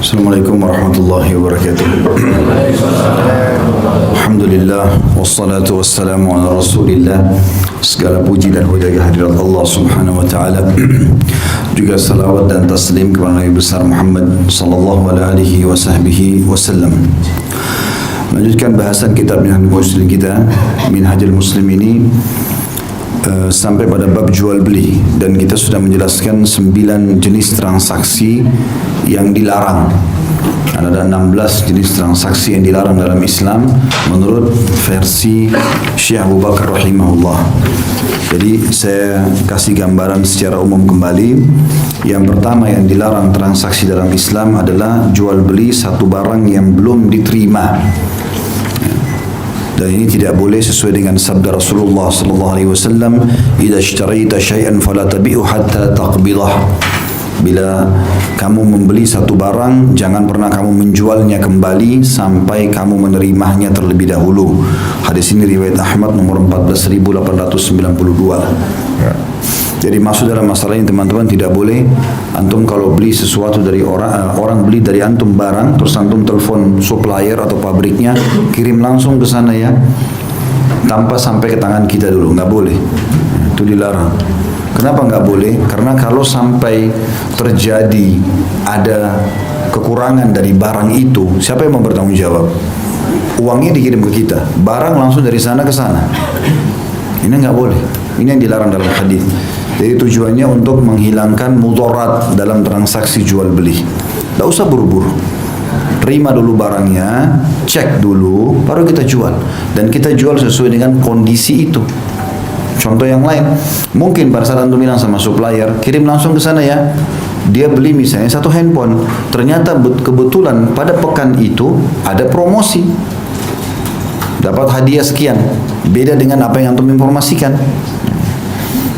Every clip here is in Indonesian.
Assalamualaikum warahmatullahi wabarakatuh. Alhamdulillah wassalatu wassalamu ala Rasulillah. Segala puji dan hujah kehadirat Allah Subhanahu wa taala. Juga salawat dan taslim kepada Nabi besar Muhammad sallallahu alaihi wasallam. Lanjutkan bahasan kitab Minhajul Muslim kita, Minhajul Muslim ini sampai pada bab jual beli, dan kita sudah menjelaskan 9 jenis transaksi yang dilarang. Ada 16 jenis transaksi yang dilarang dalam Islam menurut versi Syekh Abu Bakar rahimahullah. Jadi saya kasih gambaran secara umum kembali. Yang pertama yang dilarang transaksi dalam Islam adalah jual beli satu barang yang belum diterima. Dan ini tidak boleh sesuai dengan sabda Rasulullah sallallahu alaihi wasallam, "Idza ishtaraita syai'an fala tabi'u hatta taqbidah." Bila kamu membeli satu barang, jangan pernah kamu menjualnya kembali sampai kamu menerimanya terlebih dahulu. Hadis ini riwayat Ahmad nomor 14.892. Jadi masuk dalam masalah ini teman-teman, tidak boleh antum kalau beli sesuatu dari orang beli dari antum barang, terus antum telepon supplier atau pabriknya, kirim langsung ke sana ya, tanpa sampai ke tangan kita dulu, nggak boleh. Itu dilarang. Kenapa nggak boleh? Karena kalau sampai terjadi ada kekurangan dari barang itu, siapa yang mau bertanggung jawab? Uangnya dikirim ke kita, barang langsung dari sana ke sana. Ini nggak boleh. Ini yang dilarang dalam hadis. Jadi tujuannya untuk menghilangkan mudarat dalam transaksi jual beli. Tidak usah buru-buru. Terima dulu barangnya, cek dulu, baru kita jual. Dan kita jual sesuai dengan kondisi itu. Contoh yang lain, mungkin pada saat antum bilang sama supplier, kirim langsung ke sana ya. Dia beli misalnya satu handphone, ternyata kebetulan pada pekan itu ada promosi, dapat hadiah sekian, beda dengan apa yang antum informasikan.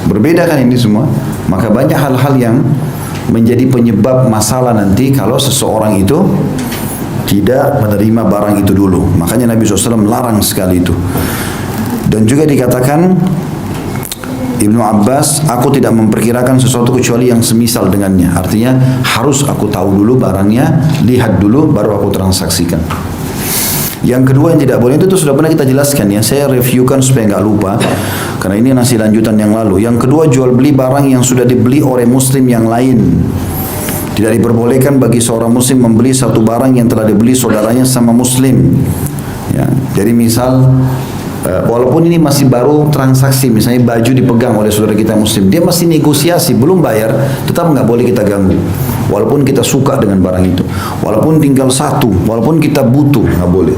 Berbeda kan ini semua. Maka banyak hal-hal yang menjadi penyebab masalah nanti kalau seseorang itu tidak menerima barang itu dulu. Makanya Nabi SAW melarang sekali itu. Dan juga dikatakan Ibnu Abbas, aku tidak memperkirakan sesuatu kecuali yang semisal dengannya. Artinya harus aku tahu dulu barangnya, lihat dulu, baru aku transaksikan. Yang kedua yang tidak boleh, itu sudah pernah kita jelaskan ya, saya reviewkan supaya nggak lupa, karena ini masih lanjutan yang lalu. Yang kedua, jual beli barang yang sudah dibeli oleh muslim yang lain. Tidak diperbolehkan bagi seorang muslim membeli satu barang yang telah dibeli saudaranya sama muslim ya. Jadi misal walaupun ini masih baru transaksi, misalnya baju dipegang oleh saudara kita muslim, dia masih negosiasi, belum bayar, tetap nggak boleh kita ganggu. Walaupun kita suka dengan barang itu, walaupun tinggal satu, walaupun kita butuh, nggak boleh.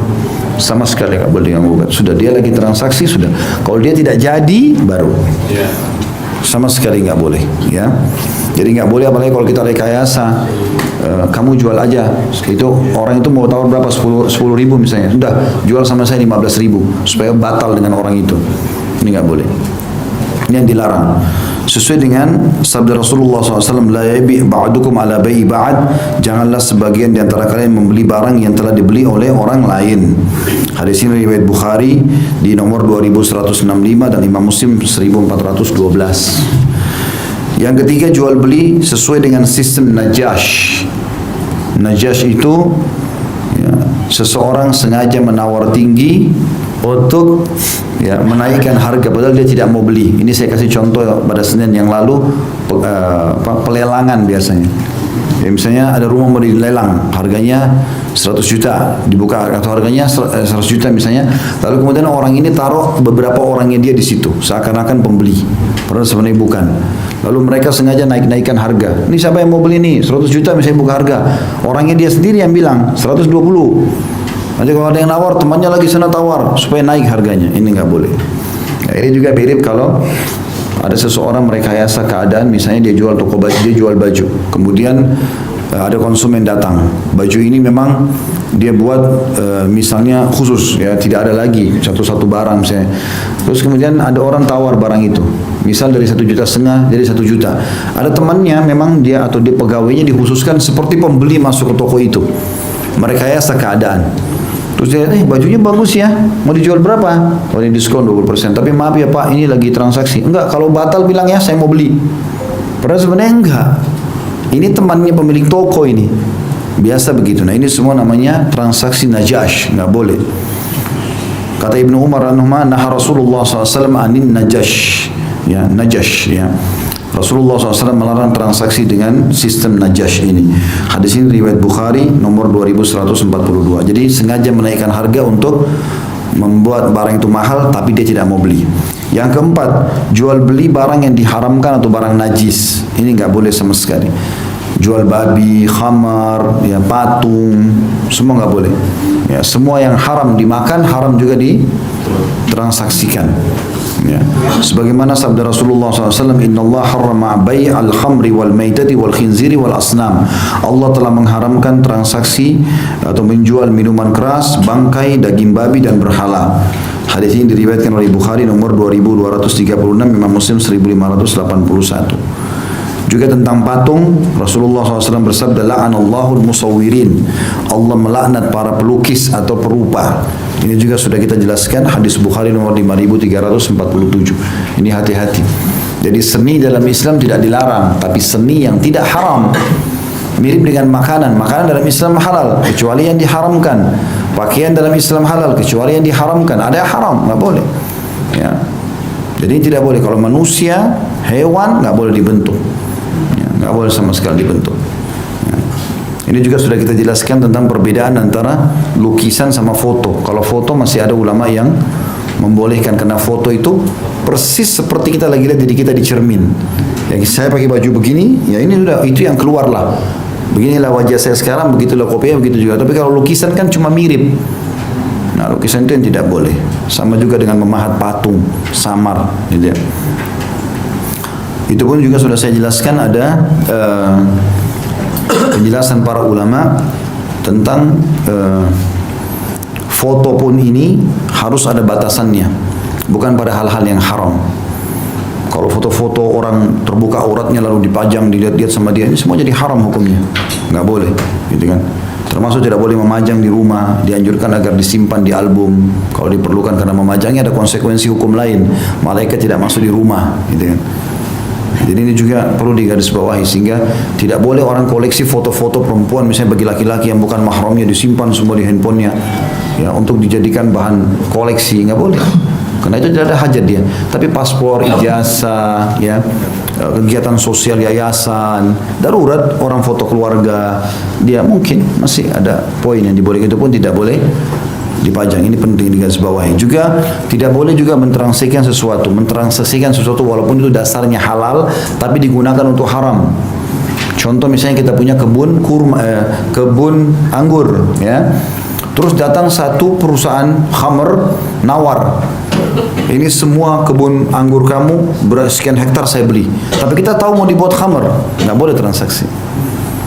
Sama sekali nggak boleh diganggu. Sudah dia lagi transaksi, sudah. Kalau dia tidak jadi, baru. Sama sekali nggak boleh. Ya. Jadi nggak boleh, apalagi kalau kita rekayasa. Kamu jual aja, itu orang itu mau tawar berapa, 10 ribu misalnya, sudah jual sama saya 15 ribu supaya batal dengan orang itu. Ini nggak boleh. Ini yang dilarang. Sesuai dengan sabda Rasulullah SAW, la yabi' ba'dukum ala bai'i ba'd, janganlah sebagian di antara kalian membeli barang yang telah dibeli oleh orang lain. Hadis ini riwayat Bukhari di nomor 2165 dan Imam Muslim 1412. Yang ketiga, jual beli sesuai dengan sistem najash. Najash itu ya, seseorang sengaja menawar tinggi untuk ya, menaikkan harga padahal dia tidak mau beli. Ini saya kasih contoh pada Senin yang lalu, pelelangan biasanya. Ya, misalnya ada rumah mau dilelang, harganya 100 juta, dibuka atau harganya 100 juta misalnya, lalu kemudian orang ini taruh beberapa orangnya dia di situ, seakan-akan pembeli, padahal sebenarnya bukan. Lalu mereka sengaja naik-naikkan harga. Ini siapa yang mau beli nih? 100 juta misalnya buka harga. Orangnya dia sendiri yang bilang 120. Nanti kalau ada yang nawar, temannya lagi sana tawar supaya naik harganya. Ini nggak boleh. Nah, ini juga mirip kalau ada seseorang merekayasa keadaan, misalnya dia jual toko baju, dia jual baju. Kemudian ada konsumen datang. Baju ini memang dia buat misalnya khusus ya, tidak ada lagi satu-satu barang misalnya. Terus kemudian ada orang tawar barang itu. Misal dari 1,5 juta jadi 1 juta. Ada temannya memang dia atau dia pegawainya dikhususkan seperti pembeli masuk ke toko itu. Merekayasa keadaan. Terus dia, bajunya bagus ya, mau dijual berapa? Oh, ini diskon 20%. Tapi maaf ya Pak, ini lagi transaksi. Enggak, kalau batal bilang ya saya mau beli. Padahal sebenarnya enggak. Ini temannya pemilik toko ini. Biasa begitu. Nah ini semua namanya transaksi najash, nggak boleh. Kata Ibnu Umar anhuma, nah Rasulullah SAW anin najash, ya najash, ya. Rasulullah SAW melarang transaksi dengan sistem najash ini. Hadis ini riwayat Bukhari nomor 2142. Jadi sengaja menaikkan harga untuk membuat barang itu mahal, tapi dia tidak mau beli. Yang keempat, jual beli barang yang diharamkan atau barang najis. Ini nggak boleh sama sekali. Jual babi, khamar, ya patung, semua nggak boleh. Ya, semua yang haram dimakan, haram juga ditransaksikan. Ya. Sebagaimana sabda Rasulullah SAW, Inna Allah harrama bai' al-khamri wal maitati wal khinziri wal asnam. Allah telah mengharamkan transaksi atau menjual minuman keras, bangkai, daging babi dan berhala. Hadis ini diriwayatkan oleh Bukhari nomor 2236, Imam Muslim 1581. Juga tentang patung, Rasulullah SAW bersabda, la'anallahul musawwirin. Allah melaknat para pelukis atau perupa. Ini juga sudah kita jelaskan, hadis Bukhari nomor 5347. Ini hati-hati. Jadi seni dalam Islam tidak dilarang, tapi seni yang tidak haram. Mirip dengan makanan. Makanan dalam Islam halal, kecuali yang diharamkan. Pakaian dalam Islam halal, kecuali yang diharamkan. Ada yang haram, nggak boleh. Ya. Jadi tidak boleh. Kalau manusia, hewan, nggak boleh dibentuk. Nggak boleh sama sekali dibentuk. Ini juga sudah kita jelaskan tentang perbedaan antara lukisan sama foto. Kalau foto masih ada ulama yang membolehkan, karena foto itu persis seperti kita lagi lihat diri kita di cermin. Yang saya pakai baju begini, ya ini sudah itu yang keluar lah. Beginilah wajah saya sekarang, begitulah kopiah, begitu juga. Tapi kalau lukisan kan cuma mirip. Nah, lukisan itu yang tidak boleh. Sama juga dengan memahat patung, samar, gitu ya. Itu pun juga sudah saya jelaskan, ada penjelasan para ulama tentang foto pun ini harus ada batasannya, bukan pada hal-hal yang haram. Kalau foto-foto orang terbuka auratnya lalu dipajang, dilihat-lihat sama dia, ini semua jadi haram hukumnya, nggak boleh, gitu kan. Termasuk tidak boleh memajang di rumah, dianjurkan agar disimpan di album kalau diperlukan, karena memajangnya ada konsekuensi hukum lain, malaikat tidak masuk di rumah, gitu kan. Jadi ini juga perlu digarisbawahi, sehingga tidak boleh orang koleksi foto-foto perempuan misalnya bagi laki-laki yang bukan mahramnya, disimpan semua di handphonenya ya untuk dijadikan bahan koleksi, nggak boleh, karena itu tidak ada hajat dia. Tapi paspor, ijazah, ya kegiatan sosial yayasan, darurat orang foto keluarga, dia mungkin masih ada poin yang dibolehkan, itu pun tidak boleh dipajang. Ini penting digarisbawahi. Juga tidak boleh juga mentransaksikan sesuatu walaupun itu dasarnya halal tapi digunakan untuk haram. Contoh misalnya kita punya kebun kebun anggur, ya. Terus datang satu perusahaan khamr nawar, ini semua kebun anggur kamu bersekian hektar saya beli. Tapi kita tahu mau dibuat khamr, nggak boleh transaksi.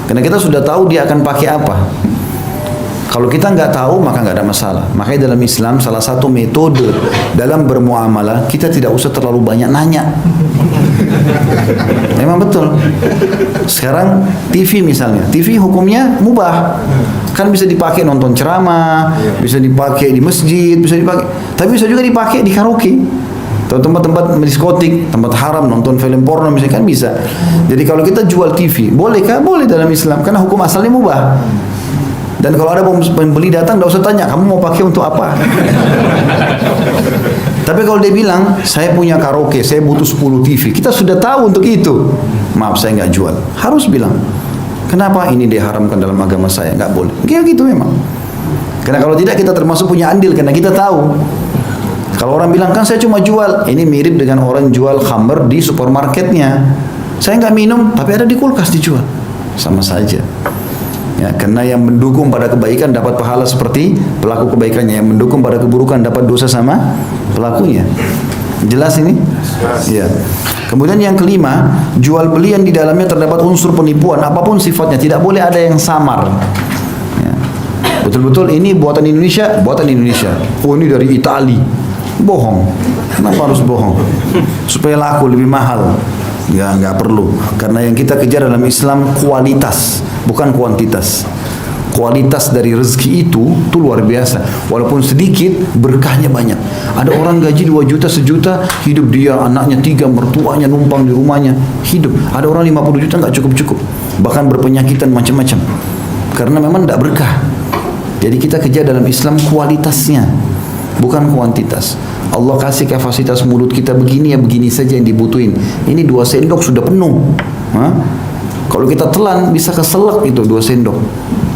Karena kita sudah tahu dia akan pakai apa. Kalau kita nggak tahu maka nggak ada masalah. Makanya dalam Islam salah satu metode dalam bermuamalah, kita tidak usah terlalu banyak nanya. Memang betul. Sekarang TV misalnya, TV hukumnya mubah, kan bisa dipakai nonton ceramah, bisa dipakai di masjid, bisa dipakai, tapi bisa juga dipakai di karaoke, tempat-tempat diskotik, tempat haram, nonton film porno misalnya, kan bisa. Jadi kalau kita jual TV, bolehkah? Boleh dalam Islam, karena hukum asalnya mubah. Dan kalau ada pembeli datang, tidak usah tanya, kamu mau pakai untuk apa? Tapi kalau dia bilang, saya punya karaoke, saya butuh 10 TV, kita sudah tahu untuk itu. Maaf, saya nggak jual. Harus bilang, kenapa ini diharamkan dalam agama saya? Nggak boleh. Kayak gitu memang. Karena kalau tidak, kita termasuk punya andil, karena kita tahu. Kalau orang bilang, kan saya cuma jual, ini mirip dengan orang jual khamr di supermarketnya. Saya nggak minum, tapi ada di kulkas dijual. Sama saja. Ya, karena yang mendukung pada kebaikan dapat pahala seperti pelaku kebaikannya, yang mendukung pada keburukan dapat dosa sama pelakunya. Jelas ini? Ya. Kemudian yang kelima, jual beli yang di dalamnya terdapat unsur penipuan apapun sifatnya, tidak boleh ada yang samar. Ya. Betul-betul ini buatan Indonesia, buatan Indonesia. Oh, ini dari Itali. Bohong. Kenapa harus bohong? Supaya laku lebih mahal. Ya, nggak perlu. Karena yang kita kejar dalam Islam kualitas, bukan kuantitas. Kualitas dari rezeki itu luar biasa. Walaupun sedikit, berkahnya banyak. Ada orang gaji 2 juta, 1 juta, hidup dia, anaknya 3, mertuanya numpang di rumahnya, hidup. Ada orang 50 juta nggak cukup-cukup, bahkan berpenyakitan macam-macam. karena memang tidak berkah. Jadi kita kejar dalam Islam kualitasnya, bukan kuantitas. Allah kasih kapasitas mulut kita begini, ya begini saja yang dibutuhin. Ini 2 sendok sudah penuh. Kalau kita telan bisa keselak itu 2 sendok.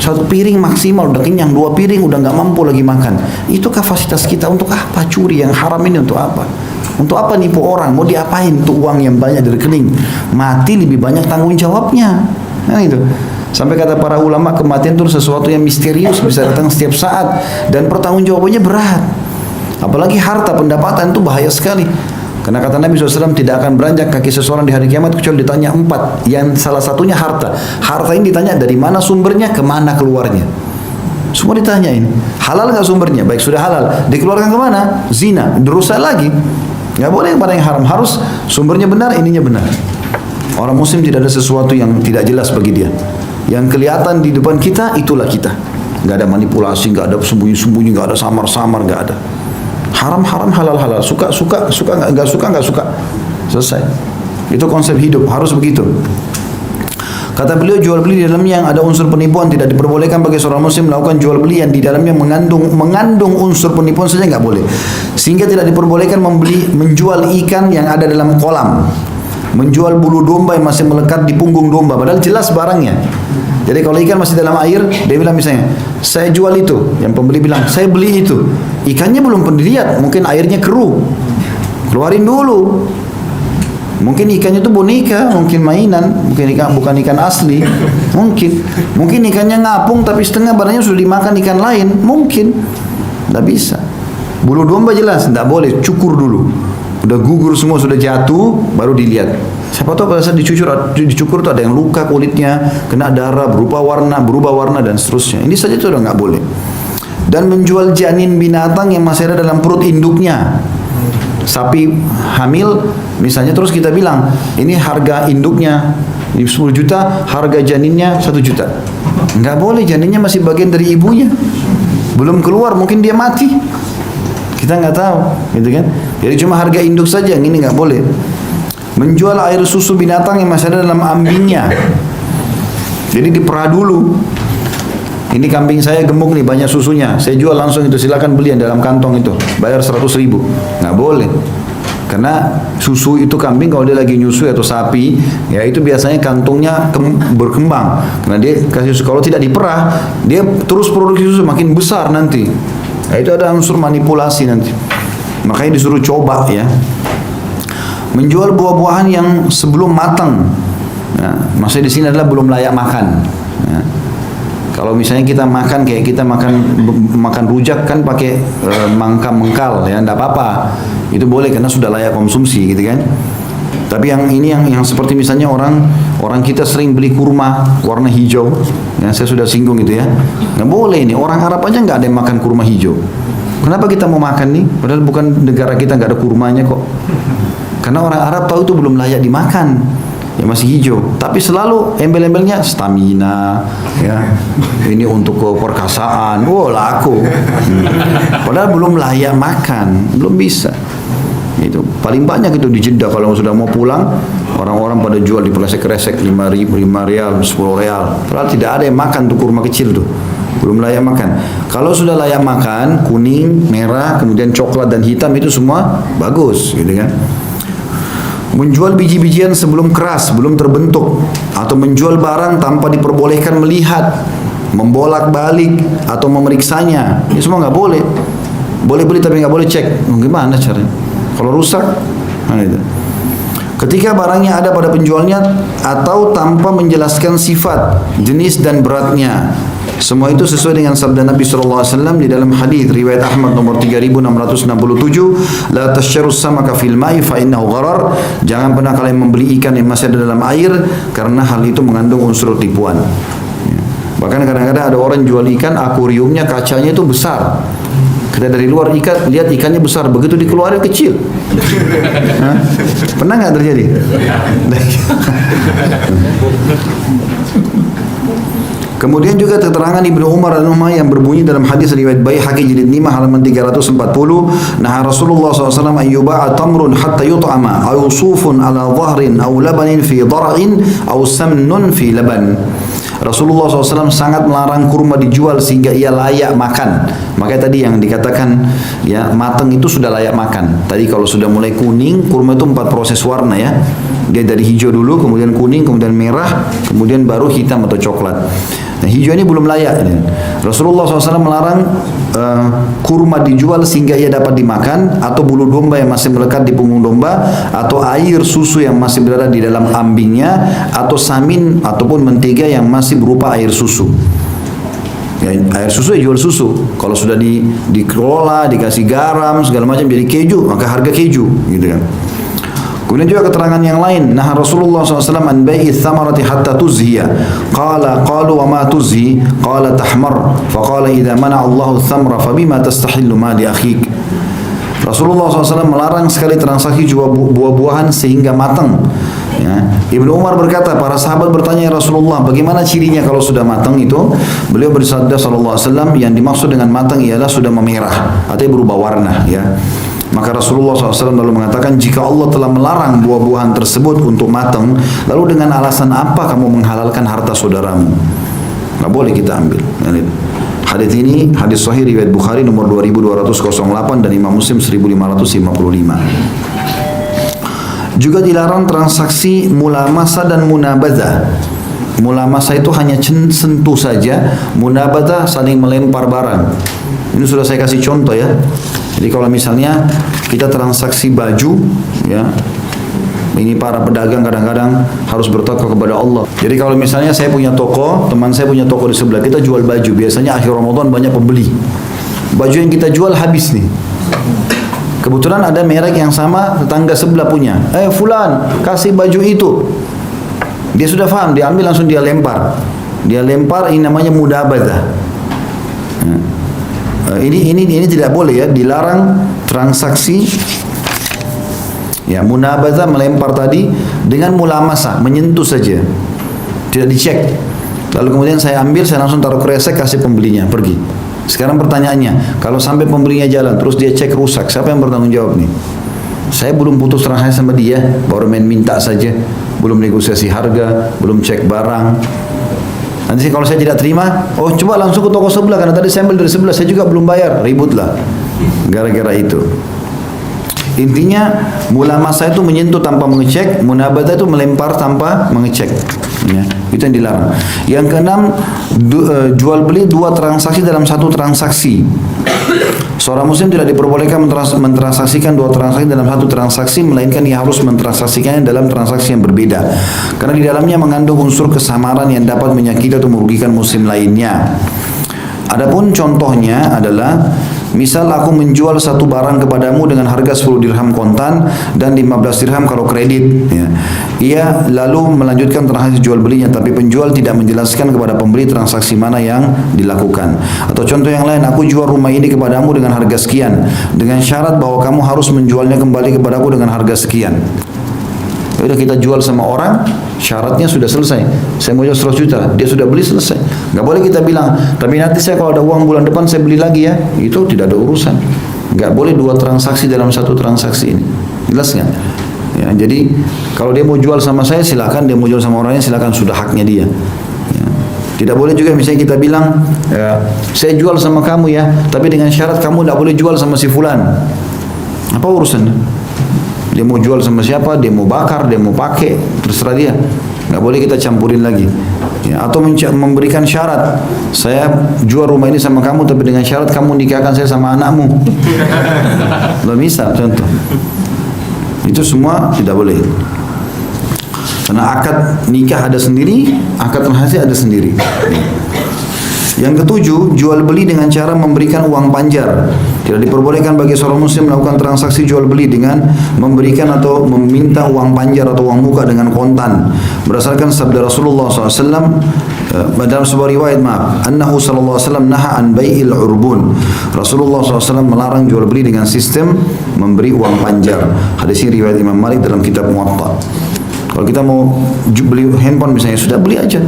1 piring maksimal udah kenyang, 2 piring udah nggak mampu lagi makan. Itu kapasitas kita. Untuk apa curi yang haram ini? Untuk apa? Untuk apa nipu orang? Mau diapain tuh uang yang banyak dari rekening? Mati lebih banyak tanggung jawabnya. Nah itu. Sampai kata para ulama, kematian itu sesuatu yang misterius, bisa datang setiap saat dan pertanggungjawabannya berat. Apalagi harta, pendapatan itu bahaya sekali. Karena kata Nabi SAW, tidak akan beranjak kaki seseorang di hari kiamat kecuali ditanya 4. Yang salah satunya harta. Harta ini ditanya dari mana sumbernya, kemana keluarnya. Semua ditanyain. Halal nggak sumbernya? Baik, sudah halal. Dikeluarkan kemana? Zina. Dosa lagi. Nggak boleh pada yang haram. Harus sumbernya benar, ininya benar. Orang muslim tidak ada sesuatu yang tidak jelas bagi dia. Yang kelihatan di depan kita, itulah kita. Nggak ada manipulasi, nggak ada sembunyi-sembunyi, nggak ada samar-samar, nggak ada. Haram-haram, halal-halal. Suka-suka, nggak suka. Selesai. Itu konsep hidup, harus begitu. Kata beliau, jual beli di dalamnya yang ada unsur penipuan tidak diperbolehkan bagi seorang muslim melakukan jual beli yang di dalamnya mengandung unsur penipuan saja nggak boleh. Sehingga tidak diperbolehkan menjual ikan yang ada dalam kolam, menjual bulu domba yang masih melekat di punggung domba, padahal jelas barangnya. Jadi kalau ikan masih dalam air, dia bilang misalnya, saya jual itu. Yang pembeli bilang, saya beli itu. Ikannya belum pernah dilihat, mungkin airnya keruh. Keluarin dulu. Mungkin ikannya itu boneka, mungkin mainan, mungkin ikan bukan ikan asli. Mungkin ikannya ngapung tapi setengah badannya sudah dimakan ikan lain, mungkin. Tidak bisa. Bulu domba jelas, tidak boleh, cukur dulu. Udah gugur semua, sudah jatuh, baru dilihat. Siapa tahu pada saat dicukur itu ada yang luka kulitnya, kena darah, berubah warna dan seterusnya. Ini saja itu udah nggak boleh. Dan menjual janin binatang yang masih ada dalam perut induknya. Sapi hamil, misalnya, terus kita bilang, ini harga induknya 10 juta, harga janinnya 1 juta. Nggak boleh, janinnya masih bagian dari ibunya, belum keluar, mungkin dia mati. Kita nggak tahu, gitu kan? Jadi cuma harga induk saja, yang ini nggak boleh. Menjual air susu binatang yang masih ada dalam ambingnya. Jadi diperah dulu. Ini kambing saya gemuk nih, banyak susunya. Saya jual langsung itu, silakan beli yang dalam kantong itu. Bayar 100.000. Nggak boleh. Karena susu itu kambing kalau dia lagi nyusui atau sapi, ya itu biasanya kantongnya berkembang. Karena dia kasih susu, kalau tidak diperah, dia terus produksi susu makin besar nanti. Nah, itu ada unsur manipulasi nanti. Makanya disuruh coba ya. Menjual buah-buahan yang sebelum matang. Ya, maksudnya di sini adalah belum layak makan. Ya. Kalau misalnya kita makan kayak kita makan rujak kan pakai mangka mengkal ya, enggak apa-apa. Itu boleh karena sudah layak konsumsi gitu kan. Tapi yang ini yang seperti misalnya orang kita sering beli kurma warna hijau. Ya, saya sudah singgung itu ya. Nggak boleh ini. Orang Arab aja nggak ada yang makan kurma hijau. Kenapa kita mau makan nih? Padahal bukan negara kita nggak ada kurmanya kok. Karena orang Arab tahu itu belum layak dimakan, ya masih hijau. Tapi selalu embel-embelnya stamina, ya ini untuk perkasaan, laku. Padahal belum layak makan, belum bisa. Itu paling banyak itu di Jeddah kalau sudah mau pulang, orang-orang pada jual di kresek-kresek 5 rial, 10 real. Padahal tidak ada yang makan tuh kurma kecil tuh. Belum layak makan. Kalau sudah layak makan, kuning, merah, kemudian coklat dan hitam itu semua bagus, gitu kan. Menjual biji-bijian sebelum keras, belum terbentuk, atau menjual barang tanpa diperbolehkan melihat, membolak-balik atau memeriksanya, ini semua nggak boleh. Boleh beli tapi nggak boleh cek. Gimana caranya? Kalau rusak, nah itu. Ketika barangnya ada pada penjualnya atau tanpa menjelaskan sifat, jenis dan beratnya. Semua itu sesuai dengan sabda Nabi SAW di dalam hadis riwayat Ahmad nomor 3667, la tasyarus samaka fil ma'i fa innahu gharar. Jangan pernah kalian membeli ikan yang masih ada dalam air karena hal itu mengandung unsur tipuan. Bahkan kadang-kadang ada orang jual ikan, akuariumnya kacanya itu besar. Kita dari luar lihat ikannya besar, begitu dikeluarin kecil. Pernah nggak terjadi? Kemudian juga keterangan Ibnu Umar radhiyallahu yang berbunyi dalam hadis riwayat Baihaqi jilid 5 halaman 340, nah Rasulullah SAW ayyuba'a tamrun hatta yut'ama aw sufun ala dhahrin aw labanin fi dar'in aw samnun fi laban. Rasulullah SAW sangat melarang kurma dijual sehingga ia layak makan. Makanya tadi yang dikatakan ya matang itu sudah layak makan. Tadi kalau sudah mulai kuning, kurma itu 4 proses warna ya. Dia dari hijau dulu, kemudian kuning, kemudian merah, kemudian baru hitam atau coklat. Nah, hijau ini belum layak. Rasulullah SAW melarang kurma dijual sehingga ia dapat dimakan, atau bulu domba yang masih melekat di punggung domba, atau air susu yang masih berada di dalam ambingnya, atau samin ataupun mentega yang masih berupa air susu. Ya, air susu ya jual susu. Kalau sudah dikelola, dikasih garam segala macam jadi keju, maka harga keju, gitu kan. Kemudian juga keterangan yang lain, nah Rasulullah SAW an bai'i thamarati hatta tuzhiya. Qalu wa ma tuzhi? Qala tahmar. Faqala idza mana Allahu thamra fabima tastahillu ma li akhik. Rasulullah SAW melarang sekali transaksi jual buah-buahan sehingga matang. Ya. Ibnu Umar berkata, para sahabat bertanya, ya Rasulullah, bagaimana cirinya kalau sudah matang itu? Beliau bersabda sallallahu alaihi wasallam, yang dimaksud dengan matang ialah sudah memerah, artinya berubah warna, ya. Maka Rasulullah SAW lalu mengatakan, jika Allah telah melarang buah-buahan tersebut untuk matang, lalu dengan alasan apa kamu menghalalkan harta saudaramu? Nggak boleh kita ambil. Hadis ini hadis sahih riwayat Bukhari nomor 2208 dan Imam Muslim 1555. Juga dilarang transaksi mulamasa dan munabadzah. Mulamasa itu hanya sentuh saja, munabadzah saling melempar barang. Ini sudah saya kasih contoh ya. Jadi kalau misalnya kita transaksi baju, ya, ini para pedagang kadang-kadang harus bertakwa kepada Allah. Jadi kalau misalnya saya punya toko, teman saya punya toko di sebelah, kita jual baju. Biasanya akhir Ramadan banyak pembeli. Baju yang kita jual habis nih. Kebetulan ada merek yang sama tetangga sebelah punya. Fulan, kasih baju itu. Dia sudah paham, dia ambil langsung dia lempar. Dia lempar, ini namanya mudabadzah. Ini tidak boleh ya, dilarang transaksi ya munabadzah, melempar tadi dengan mulamasa, menyentuh saja, tidak dicek. Lalu kemudian saya ambil, saya langsung taruh kresek, kasih pembelinya, pergi. Sekarang pertanyaannya, kalau sampai pembelinya jalan terus dia cek rusak, siapa yang bertanggung jawab nih? Saya belum putus transaksi sama dia, baru main minta saja, belum negosiasi harga, belum cek barang. Nanti kalau saya tidak terima, oh coba langsung ke toko sebelah, karena tadi saya ambil dari sebelah, saya juga belum bayar, ributlah gara-gara itu. Intinya mulamasa itu menyentuh tanpa mengecek, munabadzah itu melempar tanpa mengecek, ya, itu yang dilarang. Yang keenam, jual beli 2 transaksi dalam 1 transaksi. Seorang muslim tidak diperbolehkan mentransaksikan 2 transaksi dalam 1 transaksi, melainkan ia harus mentransaksikannya dalam transaksi yang berbeda, karena di dalamnya mengandung unsur kesamaran yang dapat menyakiti atau merugikan muslim lainnya. Adapun contohnya adalah, misal aku menjual satu barang kepadamu dengan harga 10 dirham kontan dan 15 dirham kalau kredit, ya. Ia lalu melanjutkan transaksi jual belinya, tapi penjual tidak menjelaskan kepada pembeli transaksi mana yang dilakukan. Atau contoh yang lain, aku jual rumah ini kepadamu dengan harga sekian, dengan syarat bahwa kamu harus menjualnya kembali kepadaku dengan harga sekian. Udah kita jual sama orang, syaratnya sudah selesai. Saya mau jual 100 juta, dia sudah beli, selesai. Nggak boleh kita bilang, tapi nanti saya kalau ada uang bulan depan saya beli lagi ya. Itu tidak ada urusan. Nggak boleh 2 transaksi dalam 1 transaksi ini. Jelas nggak? Ya, jadi kalau dia mau jual sama saya silakan, dia mau jual sama orangnya silakan, sudah haknya dia. Ya. Tidak boleh juga misalnya kita bilang, saya jual sama kamu ya, tapi dengan syarat kamu tidak boleh jual sama si fulan. Apa urusannya? Dia mau jual sama siapa, dia mau bakar, dia mau pakai, terserah dia. Nggak boleh kita campurin lagi. Ya, atau memberikan syarat, saya jual rumah ini sama kamu, tapi dengan syarat kamu nikahkan saya sama anakmu. Belum bisa, contoh. Itu semua tidak boleh. Karena akad nikah ada sendiri, akad transaksi ada sendiri. Yang ketujuh, jual beli dengan cara memberikan uang panjar. Tidak diperbolehkan bagi seorang muslim melakukan transaksi jual beli dengan memberikan atau meminta uang panjar atau uang muka dengan kontan. Berdasarkan sabda Rasulullah SAW dalam sebuah riwayat, annahu sallallahu alaihi wasallam naha an bai'il urbun. Rasulullah SAW melarang jual beli dengan sistem memberi uang panjar. Hadis ini riwayat Imam Malik dalam kitab Muwatta. Kalau kita mau beli handphone misalnya, sudah beli aja.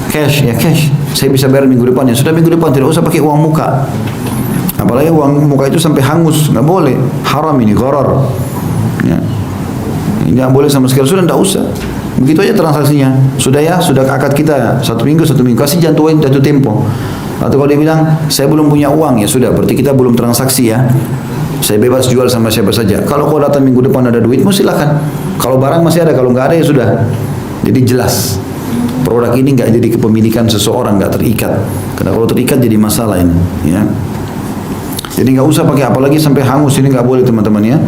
Cash, ya cash. Saya bisa bayar minggu depan, ya sudah minggu depan, tidak usah pakai uang muka. Apalagi uang muka itu sampai hangus, nggak boleh. Haram ini, gharar. Ya. Ini nggak boleh sama sekali, sudah nggak usah. Begitu aja transaksinya. Sudah ya, sudah akad kita 1 minggu, kasih jatuh tempo. Atau kalau dia bilang saya belum punya uang, ya sudah, berarti kita belum transaksi ya. Saya bebas jual sama siapa saja. Kalau kau datang minggu depan ada duitmu silakan. Kalau barang masih ada, kalau nggak ada ya sudah. Jadi jelas. Produk ini nggak jadi kepemilikan seseorang, nggak terikat. Karena kalau terikat jadi masalah ini. Ya. Jadi nggak usah pakai, apalagi sampai hangus ini nggak boleh teman-teman ya.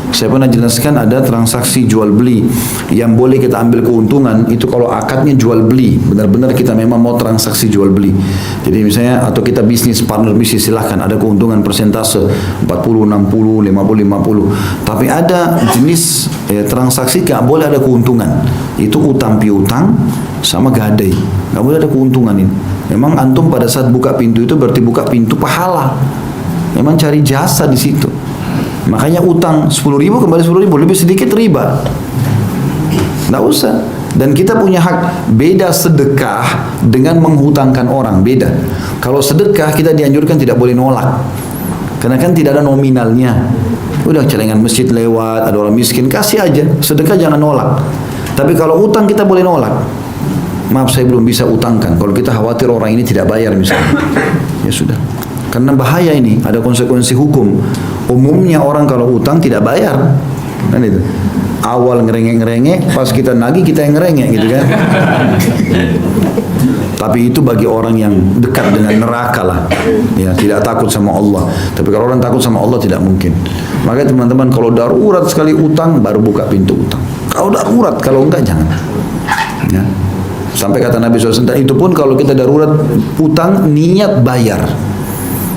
Saya pernah jelaskan ada transaksi jual beli yang boleh kita ambil keuntungan itu kalau akadnya jual beli, benar-benar kita memang mau transaksi jual beli. Jadi misalnya atau kita bisnis, partner bisnis, silahkan ada keuntungan persentase 40, 60, 50, 50. Tapi ada jenis transaksi nggak boleh ada keuntungan. Itu utang piutang sama gadai, nggak boleh ada keuntungan ini. Memang antum pada saat buka pintu itu berarti buka pintu pahala. Memang cari jasa di situ. Makanya utang 10.000 kembali 10.000, lebih sedikit riba. Nggak usah. Dan kita punya hak. Beda sedekah dengan menghutangkan orang, beda. Kalau sedekah kita dianjurkan tidak boleh nolak, karena kan tidak ada nominalnya. Udah celengan masjid lewat, ada orang miskin, kasih aja. Sedekah jangan nolak. Tapi kalau utang kita boleh nolak. Maaf saya belum bisa utangkan. Kalau kita khawatir orang ini tidak bayar misalnya, ya sudah. Karena bahaya ini, ada konsekuensi hukum. Umumnya orang kalau utang tidak bayar, kan itu. Awal ngerengek-ngerengek, pas kita nagih kita yang ngerengek gitu kan. Tapi itu bagi orang yang dekat dengan neraka lah, ya tidak takut sama Allah. Tapi kalau orang takut sama Allah tidak mungkin. Makanya teman-teman kalau darurat sekali utang baru buka pintu utang. Kalau darurat, kalau enggak jangan. Ya. Sampai kata Nabi SAW, itu pun kalau kita darurat utang niat bayar.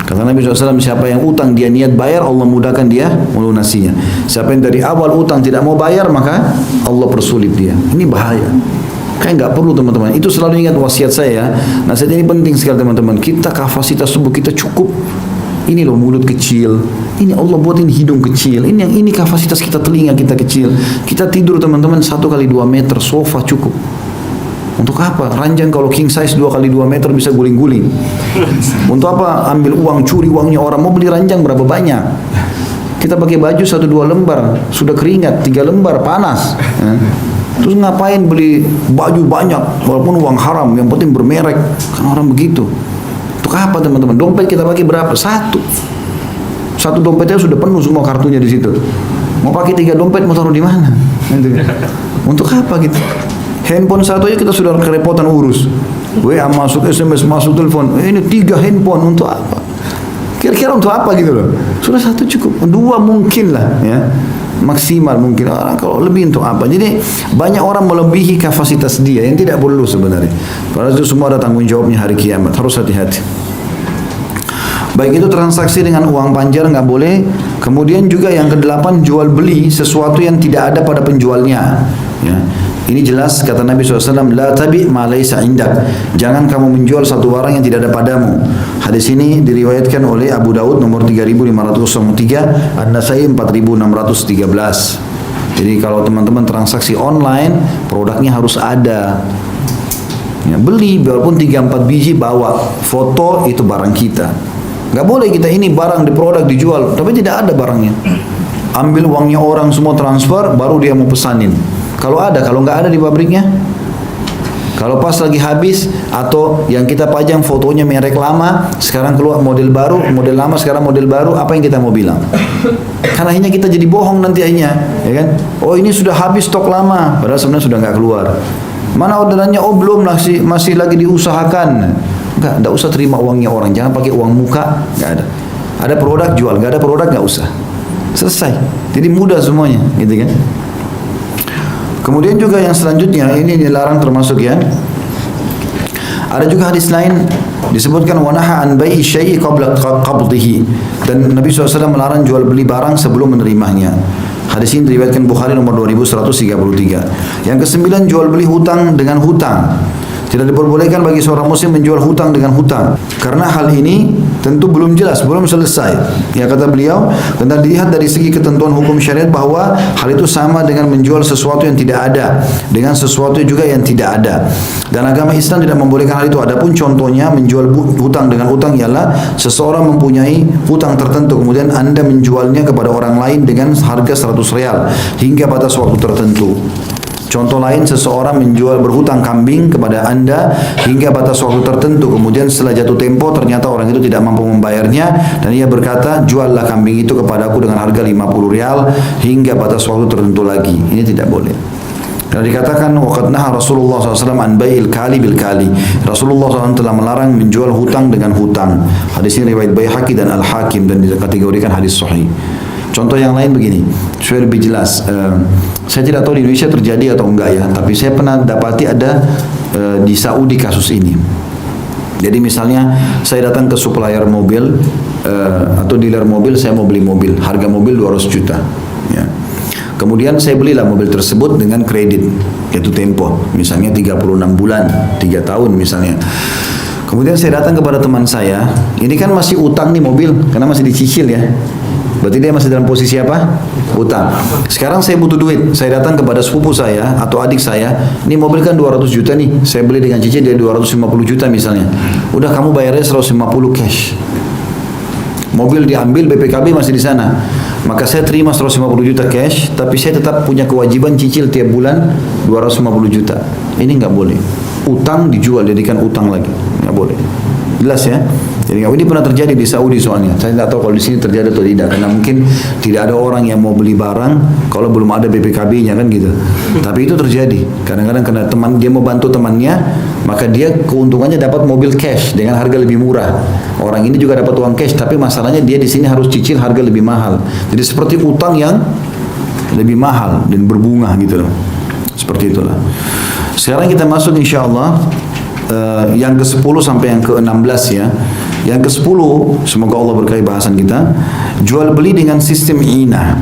Kata Nabi SAW, siapa yang utang dia niat bayar, Allah mudahkan dia melunasinya. Siapa yang dari awal utang tidak mau bayar, maka Allah persulit dia. Ini bahaya. Kayak nggak perlu teman-teman. Itu selalu ingat wasiat saya. Nasihat ini penting sekali teman-teman. Kita kapasitas tubuh kita cukup. Ini loh mulut kecil. Ini Allah buatin hidung kecil. Ini kapasitas kita, telinga kita kecil. Kita tidur teman-teman 1 kali 2 meter, sofa cukup. Untuk apa? Ranjang kalau king size 2 kali 2 meter bisa guling-guling. Untuk apa? Ambil uang, curi uangnya orang. Mau beli ranjang berapa banyak? Kita pakai baju 1-2 lembar, sudah keringat 3 lembar, panas. Terus ngapain beli baju banyak, walaupun uang haram, yang penting bermerek. Kan orang begitu. Untuk apa teman-teman? Dompet kita pakai berapa? 1 dompetnya sudah penuh semua kartunya di situ. Mau pakai 3 dompet, mau taruh di mana? Untuk apa gitu? Handphone 1 aja kita sudah kerepotan urus. WA masuk, SMS masuk, telepon. Ini 3 handphone untuk apa? Kira-kira untuk apa gitu loh? Sudah 1 cukup, 2 mungkin lah ya. Maksimal mungkin. Kalau lebih untuk apa? Jadi banyak orang melebihi kapasitas dia yang tidak perlu sebenarnya. Padahal itu semua ada tanggung jawabnya hari kiamat. Harus hati-hati. Baik itu transaksi dengan uang panjar nggak boleh. Kemudian juga yang ke-8 jual beli sesuatu yang tidak ada pada penjualnya. Ya. Ini jelas kata Nabi SAW, la tabi' ma laysa indak. Jangan kamu menjual satu barang yang tidak ada padamu. Hadis ini diriwayatkan oleh Abu Daud nomor 3503, An-Nasai 4613. Jadi kalau teman-teman transaksi online, produknya harus ada. Ya, beli walaupun 3-4 biji bawa foto itu barang kita. Nggak boleh kita ini barang di produk dijual, tapi tidak ada barangnya. Ambil uangnya orang semua transfer, baru dia mau pesanin. Kalau ada, kalau nggak ada di pabriknya, kalau pas lagi habis atau yang kita pajang fotonya merek lama, sekarang keluar model baru, model lama sekarang model baru, apa yang kita mau bilang? Karena akhirnya kita jadi bohong nanti akhirnya, ya kan? Oh ini sudah habis stok lama, padahal sebenarnya sudah nggak keluar. Mana orderannya? Oh belum, masih lagi diusahakan. Nggak usah terima uangnya orang, jangan pakai uang muka, nggak ada. Ada produk jual, nggak ada produk nggak usah. Selesai. Jadi mudah semuanya, gitu kan? Kemudian juga yang selanjutnya ini dilarang termasuk ya. Ada juga hadis lain disebutkan wanaha an bai'i syai'i qabla qabdihi, dan Nabi SAW melarang jual beli barang sebelum menerimanya. Hadis ini diriwayatkan Bukhari nomor 2133. Yang ke-9 jual beli hutang dengan hutang. Tidak diperbolehkan bagi seorang muslim menjual hutang dengan hutang, karena hal ini tentu belum jelas, belum selesai. Ya kata beliau, dan dilihat dari segi ketentuan hukum syariat bahwa hal itu sama dengan menjual sesuatu yang tidak ada dengan sesuatu juga yang tidak ada. Dan agama Islam tidak membolehkan hal itu. Adapun contohnya menjual hutang dengan hutang ialah seseorang mempunyai hutang tertentu, kemudian Anda menjualnya kepada orang lain dengan harga 100 real hingga batas waktu tertentu. Contoh lain, seseorang berhutang kambing kepada Anda hingga batas waktu tertentu. Kemudian setelah jatuh tempo ternyata orang itu tidak mampu membayarnya dan ia berkata, juallah kambing itu kepadaku dengan harga 50 rial hingga batas waktu tertentu lagi. Ini tidak boleh. Karena dikatakan waqad naha Rasulullah SAW an bai'il kali bil kali. Rasulullah SAW telah melarang menjual hutang dengan hutang. Hadis ini riwayat Baihaqi dan Al-Hakim dan dikategorikan hadis sahih. Contoh yang lain begini, supaya lebih jelas. Saya tidak tahu di Indonesia terjadi atau enggak ya, tapi saya pernah dapati ada di Saudi kasus ini. Jadi misalnya saya datang ke supplier mobil atau dealer mobil, saya mau beli mobil, harga mobil 200 juta. Ya. Kemudian saya belilah mobil tersebut dengan kredit, yaitu tempo, misalnya 36 bulan, 3 tahun misalnya. Kemudian saya datang kepada teman saya, ini kan masih utang nih mobil, karena masih dicicil ya. Berarti dia masih dalam posisi apa? Utang. Sekarang saya butuh duit, saya datang kepada sepupu saya atau adik saya, ini mobil kan 200 juta nih, saya beli dengan cicil dari 250 juta misalnya. Udah kamu bayarnya 150 cash. Mobil diambil, BPKB masih di sana. Maka saya terima 150 juta cash, tapi saya tetap punya kewajiban cicil tiap bulan 250 juta. Ini nggak boleh. Utang dijual, jadikan utang lagi. Nggak boleh. Jelas ya? Jadi ini pernah terjadi di Saudi soalnya. Saya tidak tahu kalau di sini terjadi atau tidak, karena mungkin tidak ada orang yang mau beli barang kalau belum ada BPKB-nya kan gitu. Tapi itu terjadi. Kadang-kadang karena teman dia mau bantu temannya, maka dia keuntungannya dapat mobil cash dengan harga lebih murah. Orang ini juga dapat uang cash, tapi masalahnya dia di sini harus cicil harga lebih mahal. Jadi seperti utang yang lebih mahal dan berbunga gitu loh. Seperti itulah. Sekarang kita masuk insya-Allah yang ke-10 sampai yang ke-16 ya. Yang ke-10, semoga Allah berkahi bahasan kita, jual beli dengan sistem ina.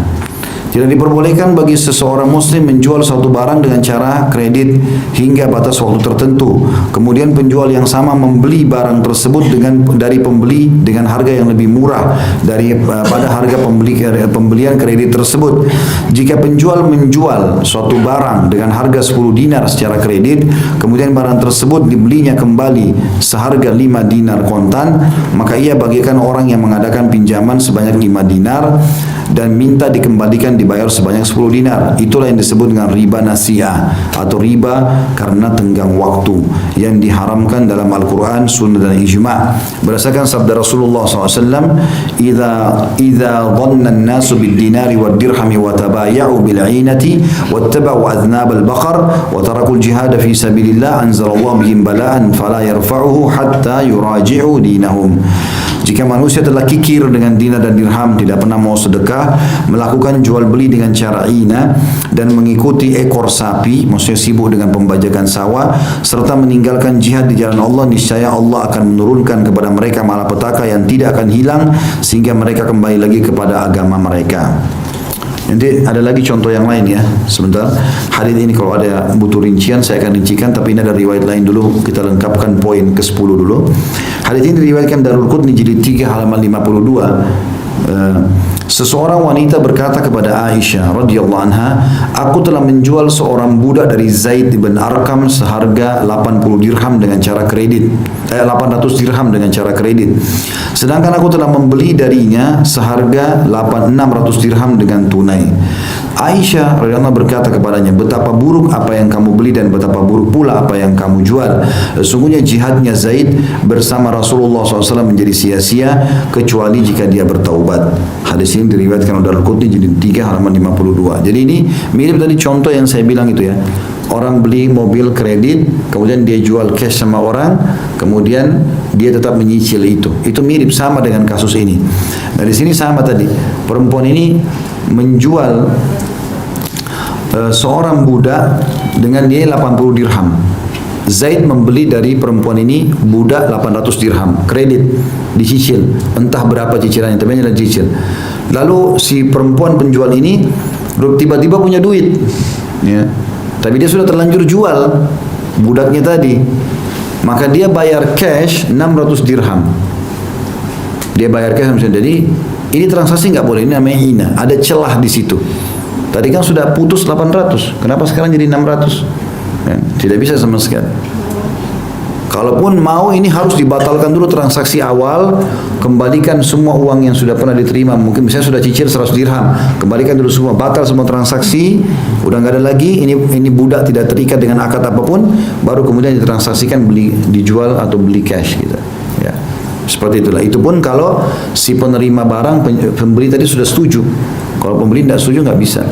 Tidak diperbolehkan bagi seseorang muslim menjual suatu barang dengan cara kredit hingga batas waktu tertentu. Kemudian penjual yang sama membeli barang tersebut dari pembeli dengan harga yang lebih murah daripada harga pembelian kredit tersebut. Jika penjual menjual suatu barang dengan harga 10 dinar secara kredit, kemudian barang tersebut dibelinya kembali seharga 5 dinar kontan, maka ia bagikan orang yang mengadakan pinjaman sebanyak 5 dinar dan minta dikembalikan dibayar sebanyak 10 dinar. Itulah yang disebut dengan riba nasi'ah atau riba karena tenggang waktu yang diharamkan dalam Al-Quran, Sunnah dan Ijma'. Berdasarkan sabda Rasulullah SAW, "Idza dhanna an-nasu bid-dinari wad-dirhami wa tabaya'u bil-'inati wattaba'u adhnab al-baqar wa taraku al-jihad fi sabilillah anzalallahu bihim bala'an fala yarfa'uhu hatta yuraji'u dinahum." Jika manusia telah kikir dengan dinar dan dirham, tidak pernah mau sedekah, melakukan jual beli dengan cara ina, dan mengikuti ekor sapi, maksudnya sibuk dengan pembajakan sawah, serta meninggalkan jihad di jalan Allah, niscaya Allah akan menurunkan kepada mereka malapetaka yang tidak akan hilang, sehingga mereka kembali lagi kepada agama mereka. Nanti ada lagi contoh yang lain ya. Sebentar, hadis ini kalau ada butuh rincian saya akan rincikan, tapi ini ada riwayat lain dulu. Kita lengkapkan poin ke-10 dulu. Hadis ini diriwayatkan Darul Qutni jilid 3 halaman 52. Seseorang wanita berkata kepada Aisyah radhiyallahu anha, aku telah menjual seorang budak dari Zaid bin Arqam seharga 80 dirham dengan cara kredit, 800 dirham dengan cara kredit. Sedangkan aku telah membeli darinya seharga 600 dirham dengan tunai. Aisyah radhiyallahu berkata kepadanya, betapa buruk apa yang kamu beli dan betapa buruk pula apa yang kamu jual. Sesungguhnya jihadnya Zaid bersama Rasulullah SAW menjadi sia-sia kecuali jika dia bertaubat. Hadis ini diriwayatkan oleh Darul Qutni jilid 3 halaman 52. Jadi ini mirip tadi contoh yang saya bilang itu ya. Orang beli mobil kredit, kemudian dia jual cash sama orang, kemudian dia tetap menyicil itu. Itu mirip sama dengan kasus ini. Nah di sini sama tadi. Perempuan ini menjual seorang budak dengan dia 80 dirham. Zaid membeli dari perempuan ini budak 800 dirham kredit, dicicil, entah berapa cicilannya, tapi adalah cicil. Lalu si perempuan penjual ini tiba-tiba punya duit ya. Tapi dia sudah terlanjur jual budaknya tadi. Maka dia bayar cash 600 dirham. Dia bayar cash misalnya. Jadi ini transaksi nggak boleh, ini namanya ina. Ada celah di situ. Tadi kan sudah putus 800, kenapa sekarang jadi 600? Ya, tidak bisa sama sekali. Kalaupun mau, ini harus dibatalkan dulu transaksi awal, kembalikan semua uang yang sudah pernah diterima. Mungkin misalnya sudah cicil 100 dirham, kembalikan dulu semua, batal semua transaksi, udah nggak ada lagi. Ini budak tidak terikat dengan akad apapun, baru kemudian ditransaksikan, dijual atau beli cash gitu. Ya, seperti itulah. Itu pun kalau si penerima barang, pembeli tadi sudah setuju. Kalau pembeli tidak setuju nggak bisa.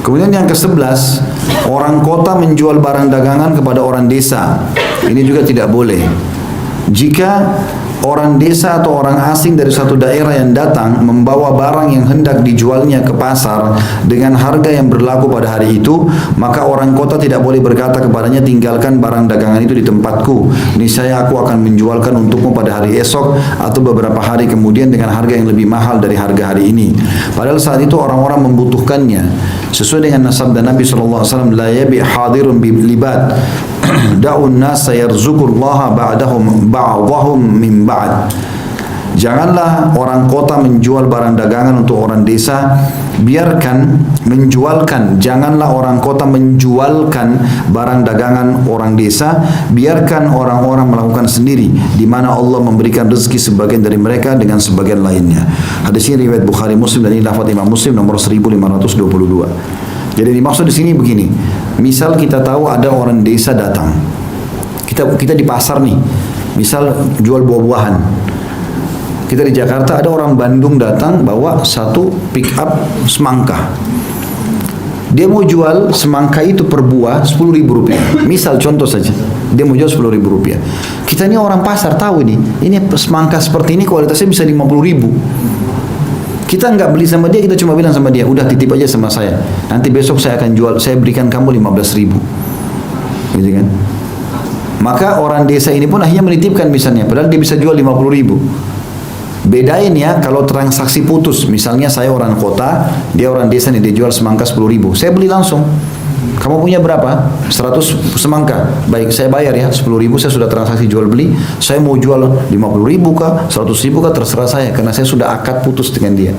Kemudian yang ke-11, orang kota menjual barang dagangan kepada orang desa. Ini juga tidak boleh. Jika orang desa atau orang asing dari suatu daerah yang datang membawa barang yang hendak dijualnya ke pasar dengan harga yang berlaku pada hari itu, maka orang kota tidak boleh berkata kepadanya, tinggalkan barang dagangan itu di tempatku, niscaya aku akan menjualkan untukmu pada hari esok atau beberapa hari kemudian dengan harga yang lebih mahal dari harga hari ini. Padahal saat itu orang-orang membutuhkannya. Sesuai dengan sabda Nabi SAW, la yabi hadirun bilibad da'un nasa yarzuqullaha ba'dahum min ba'd. Janganlah orang kota menjual barang dagangan untuk orang desa, janganlah orang kota menjualkan barang dagangan orang desa, biarkan orang-orang melakukan sendiri, di mana Allah memberikan rezeki sebagian dari mereka dengan sebagian lainnya. Hadis ini riwayat Bukhari Muslim dan ini lafaz Imam Muslim nomor 1522. Jadi dimaksud di sini begini, misal kita tahu ada orang desa datang, kita di pasar nih, misal jual buah-buahan. Kita di Jakarta, ada orang Bandung datang bawa satu pick up semangka. Dia mau jual semangka itu per buah 10.000 rupiah. Misal contoh saja, dia mau jual 10.000 rupiah. Kita ini orang pasar tahu ini semangka seperti ini kualitasnya bisa 50.000. Kita nggak beli sama dia, kita cuma bilang sama dia, udah titip aja sama saya. Nanti besok saya akan jual, saya berikan kamu 15.000. Gitu kan? Maka orang desa ini pun akhirnya menitipkan misalnya, padahal dia bisa jual 50.000. Bedain ya kalau transaksi putus, misalnya saya orang kota, dia orang desa nih, dia jual semangka 10.000, saya beli langsung. Kamu punya berapa? 100 semangka. Baik, saya bayar ya 10.000, saya sudah transaksi jual beli. Saya mau jual 50.000 kah, 100.000 kah, terserah saya, karena saya sudah akad putus dengan dia.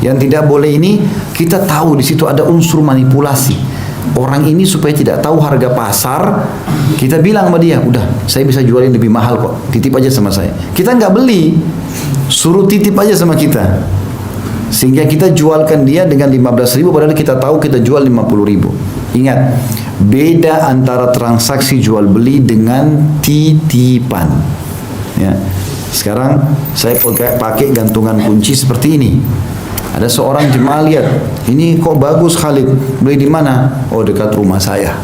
Yang tidak boleh ini, kita tahu di situ ada unsur manipulasi. Orang ini supaya tidak tahu harga pasar, kita bilang sama dia, udah saya bisa jualin lebih mahal kok, titip aja sama saya. Kita nggak beli, suruh titip aja sama kita, sehingga kita jualkan dia dengan 15.000, padahal kita tahu kita jual 50.000. Ingat, beda antara transaksi jual beli dengan titipan. Ya. Sekarang saya pakai gantungan kunci seperti ini. Ada seorang jemaah lihat, ini kok bagus Khalid, beli di mana? Oh, dekat rumah saya.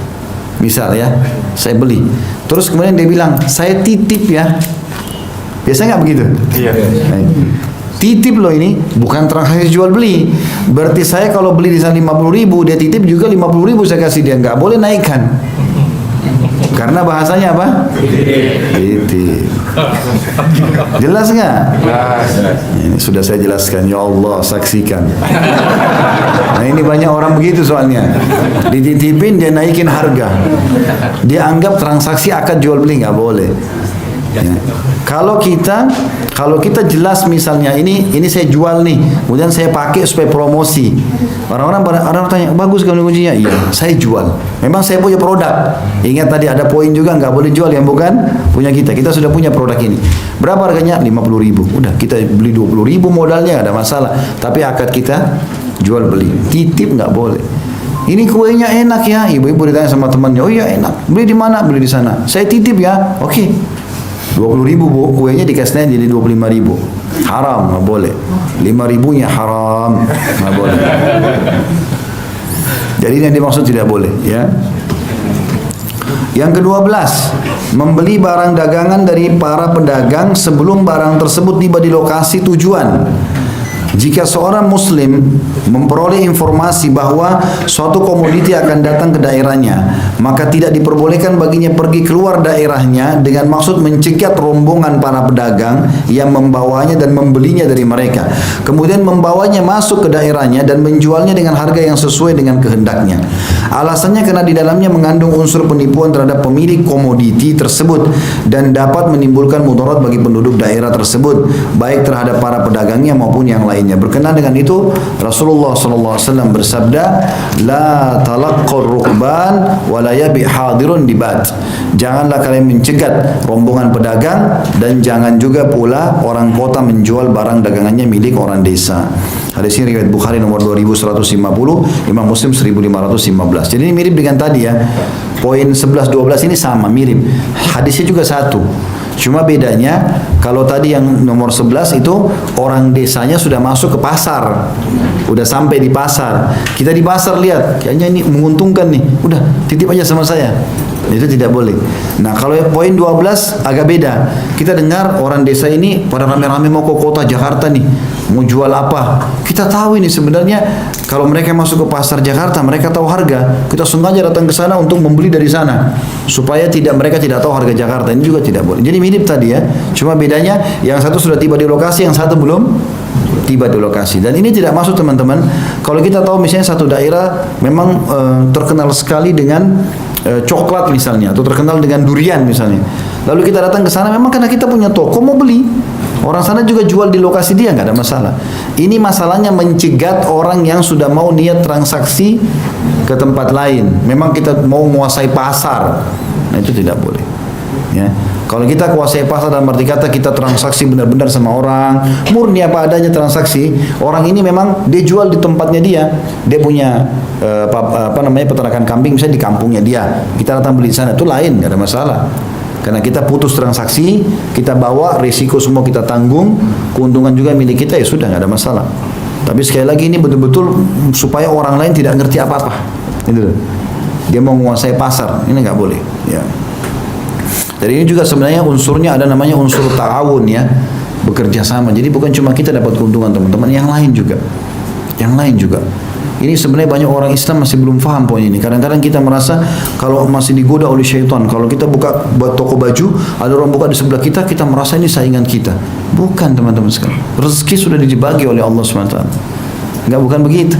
Misal ya, saya beli. Terus kemudian dia bilang, saya titip ya. Biasanya nggak begitu? Iya. Titip loh ini, bukan transaksi jual beli. Berarti saya kalau beli di sana 50.000, dia titip juga 50.000 saya kasih dia, nggak boleh naikkan. Karena bahasanya apa? Titip. Jelas nggak? Ini sudah saya jelaskan. Ya Allah, saksikan. Nah ini banyak orang begitu soalnya. Dititipin dia naikin harga. Dia anggap transaksi akad jual beli, nggak boleh. Ya. Kalau kita jelas misalnya ini saya jual nih, kemudian saya pakai supaya promosi. Orang tanya, bagus kan kuncinya? Iya, saya jual. Memang saya punya produk. Ingat tadi ada poin juga, nggak boleh jual yang bukan punya kita. Kita sudah punya produk ini. Berapa harganya? 50.000. Udah kita beli 20.000 modalnya, nggak ada masalah. Tapi akad kita jual beli. Titip nggak boleh. Ini kuenya enak ya, ibu-ibu ditanya sama temannya, oh iya enak. Beli di mana? Beli di sana. Saya titip ya, oke. 20.000 bu, kuenya dikasihnya jadi 25.000. Haram, nggak boleh. 5.000-nya haram, nggak boleh. Jadi yang dimaksud tidak boleh, ya. Yang ke-12, membeli barang dagangan dari para pedagang sebelum barang tersebut tiba di lokasi tujuan. Jika seorang muslim memperoleh informasi bahwa suatu komoditi akan datang ke daerahnya, maka tidak diperbolehkan baginya pergi keluar daerahnya dengan maksud mencegat rombongan para pedagang yang membawanya dan membelinya dari mereka, kemudian membawanya masuk ke daerahnya dan menjualnya dengan harga yang sesuai dengan kehendaknya. Alasannya karena di dalamnya mengandung unsur penipuan terhadap pemilik komoditi tersebut dan dapat menimbulkan mudarat bagi penduduk daerah tersebut, baik terhadap para pedagangnya maupun yang lainnya. lainnya. Berkenaan dengan itu Rasulullah SAW bersabda, la talaqqur rukban wa la yabi hadirun dibat. Janganlah kalian mencegat rombongan pedagang dan jangan juga pula orang kota menjual barang dagangannya milik orang desa. Hadis ini riwayat Bukhari nomor 2150, Imam Muslim 1515. Jadi ini mirip dengan tadi ya. Poin 11 12 ini sama, mirip. Hadisnya juga satu. Cuma bedanya kalau tadi yang nomor 11 itu orang desanya sudah masuk ke pasar. Udah sampai di pasar. Kita di pasar lihat, kayaknya ini menguntungkan nih. Udah, titip aja sama saya. Itu tidak boleh. Nah, kalau poin 12 agak beda. Kita dengar orang desa ini pada rame-rame mau ke kota Jakarta nih, mau jual apa. Kita tahu ini sebenarnya kalau mereka masuk ke pasar Jakarta, mereka tahu harga. Kita sengaja datang ke sana untuk membeli dari sana supaya mereka tidak tahu harga Jakarta. Ini juga tidak boleh. Jadi mirip tadi ya. Cuma bedanya yang satu sudah tiba di lokasi, yang satu belum tiba di lokasi. Dan ini tidak masuk teman-teman. Kalau kita tahu misalnya satu daerah memang terkenal sekali dengan coklat misalnya, atau terkenal dengan durian misalnya. Lalu kita datang ke sana memang karena kita punya toko mau beli. Orang sana juga jual di lokasi dia, nggak ada masalah. Ini masalahnya mencegat orang yang sudah mau niat transaksi ke tempat lain. Memang kita mau menguasai pasar, nah itu tidak boleh. Ya. Kalau kita kuasai pasar dalam arti kata kita transaksi benar-benar sama orang, murni apa adanya transaksi. Orang ini memang dia jual di tempatnya dia punya peternakan kambing misalnya di kampungnya dia. Kita datang beli di sana, itu lain, nggak ada masalah. Karena kita putus transaksi, kita bawa risiko semua kita tanggung, keuntungan juga milik kita, ya sudah nggak ada masalah. Tapi sekali lagi ini betul-betul supaya orang lain tidak ngerti apa-apa. Itu dia mau menguasai pasar, ini nggak boleh. Ya. Dan ini juga sebenarnya unsurnya ada namanya unsur ta'awun ya, bekerja sama. Jadi bukan cuma kita dapat keuntungan teman-teman, yang lain juga. Yang lain juga. Ini sebenarnya banyak orang Islam masih belum paham poin ini. Kadang-kadang kita merasa kalau masih digoda oleh syaitan. Kalau kita buat toko baju, ada orang buka di sebelah kita, kita merasa ini saingan kita. Bukan teman-teman sekalian. Rezeki sudah dibagi oleh Allah SWT. Enggak, bukan begitu.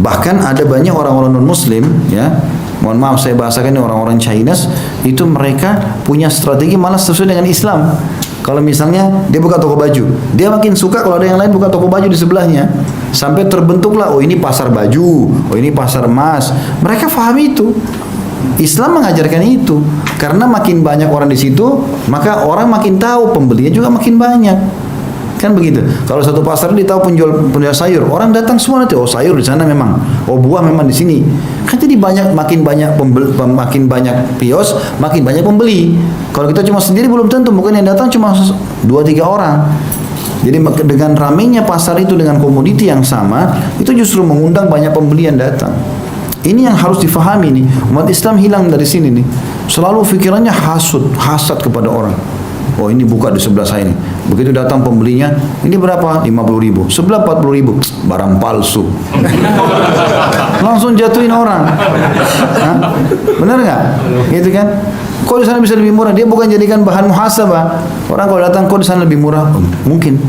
Bahkan ada banyak orang-orang non-Muslim ya. Mohon maaf saya bahasakan ini orang-orang Chinese, itu mereka punya strategi malah sesuai dengan Islam. Kalau misalnya dia buka toko baju, dia makin suka kalau ada yang lain buka toko baju di sebelahnya. Sampai terbentuklah, oh ini pasar baju, oh ini pasar emas. Mereka paham itu. Islam mengajarkan itu. Karena makin banyak orang di situ, maka orang makin tahu, pembelinya juga makin banyak. Kan begitu. Kalau satu pasar dia tahu penjual sayur, orang datang semua nanti, oh sayur di sana memang, oh buah memang di sini. Kan jadi makin banyak kios, makin banyak pembeli. Kalau kita cuma sendiri belum tentu, mungkin yang datang cuma 2-3 orang. Jadi dengan ramainya pasar itu dengan komoditi yang sama, itu justru mengundang banyak pembeli yang datang. Ini yang harus difahami nih. Umat Islam hilang dari sini nih. Selalu pikirannya hasad kepada orang. Oh ini buka di sebelah saya ini. Begitu datang pembelinya, ini berapa? 50.000. Sebelah 40.000. Barang palsu. Langsung jatuhin orang. Hah? Benar nggak? Gitu kan? Kok di sana bisa lebih murah? Dia bukan jadikan bahan muhasabah. Orang kalau datang, kok di sana lebih murah? Mungkin.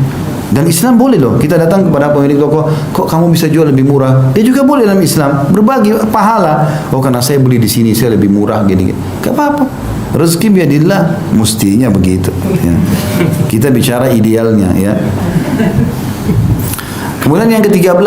Dan Islam boleh loh. Kita datang kepada pemilik toko, kok kamu bisa jual lebih murah? Dia juga boleh dalam Islam berbagi pahala. Oh karena saya beli di sini saya lebih murah gini. Gak apa-apa. Rezeki biadillah, mestinya begitu. Ya. Kita bicara idealnya ya. Kemudian yang ke-13,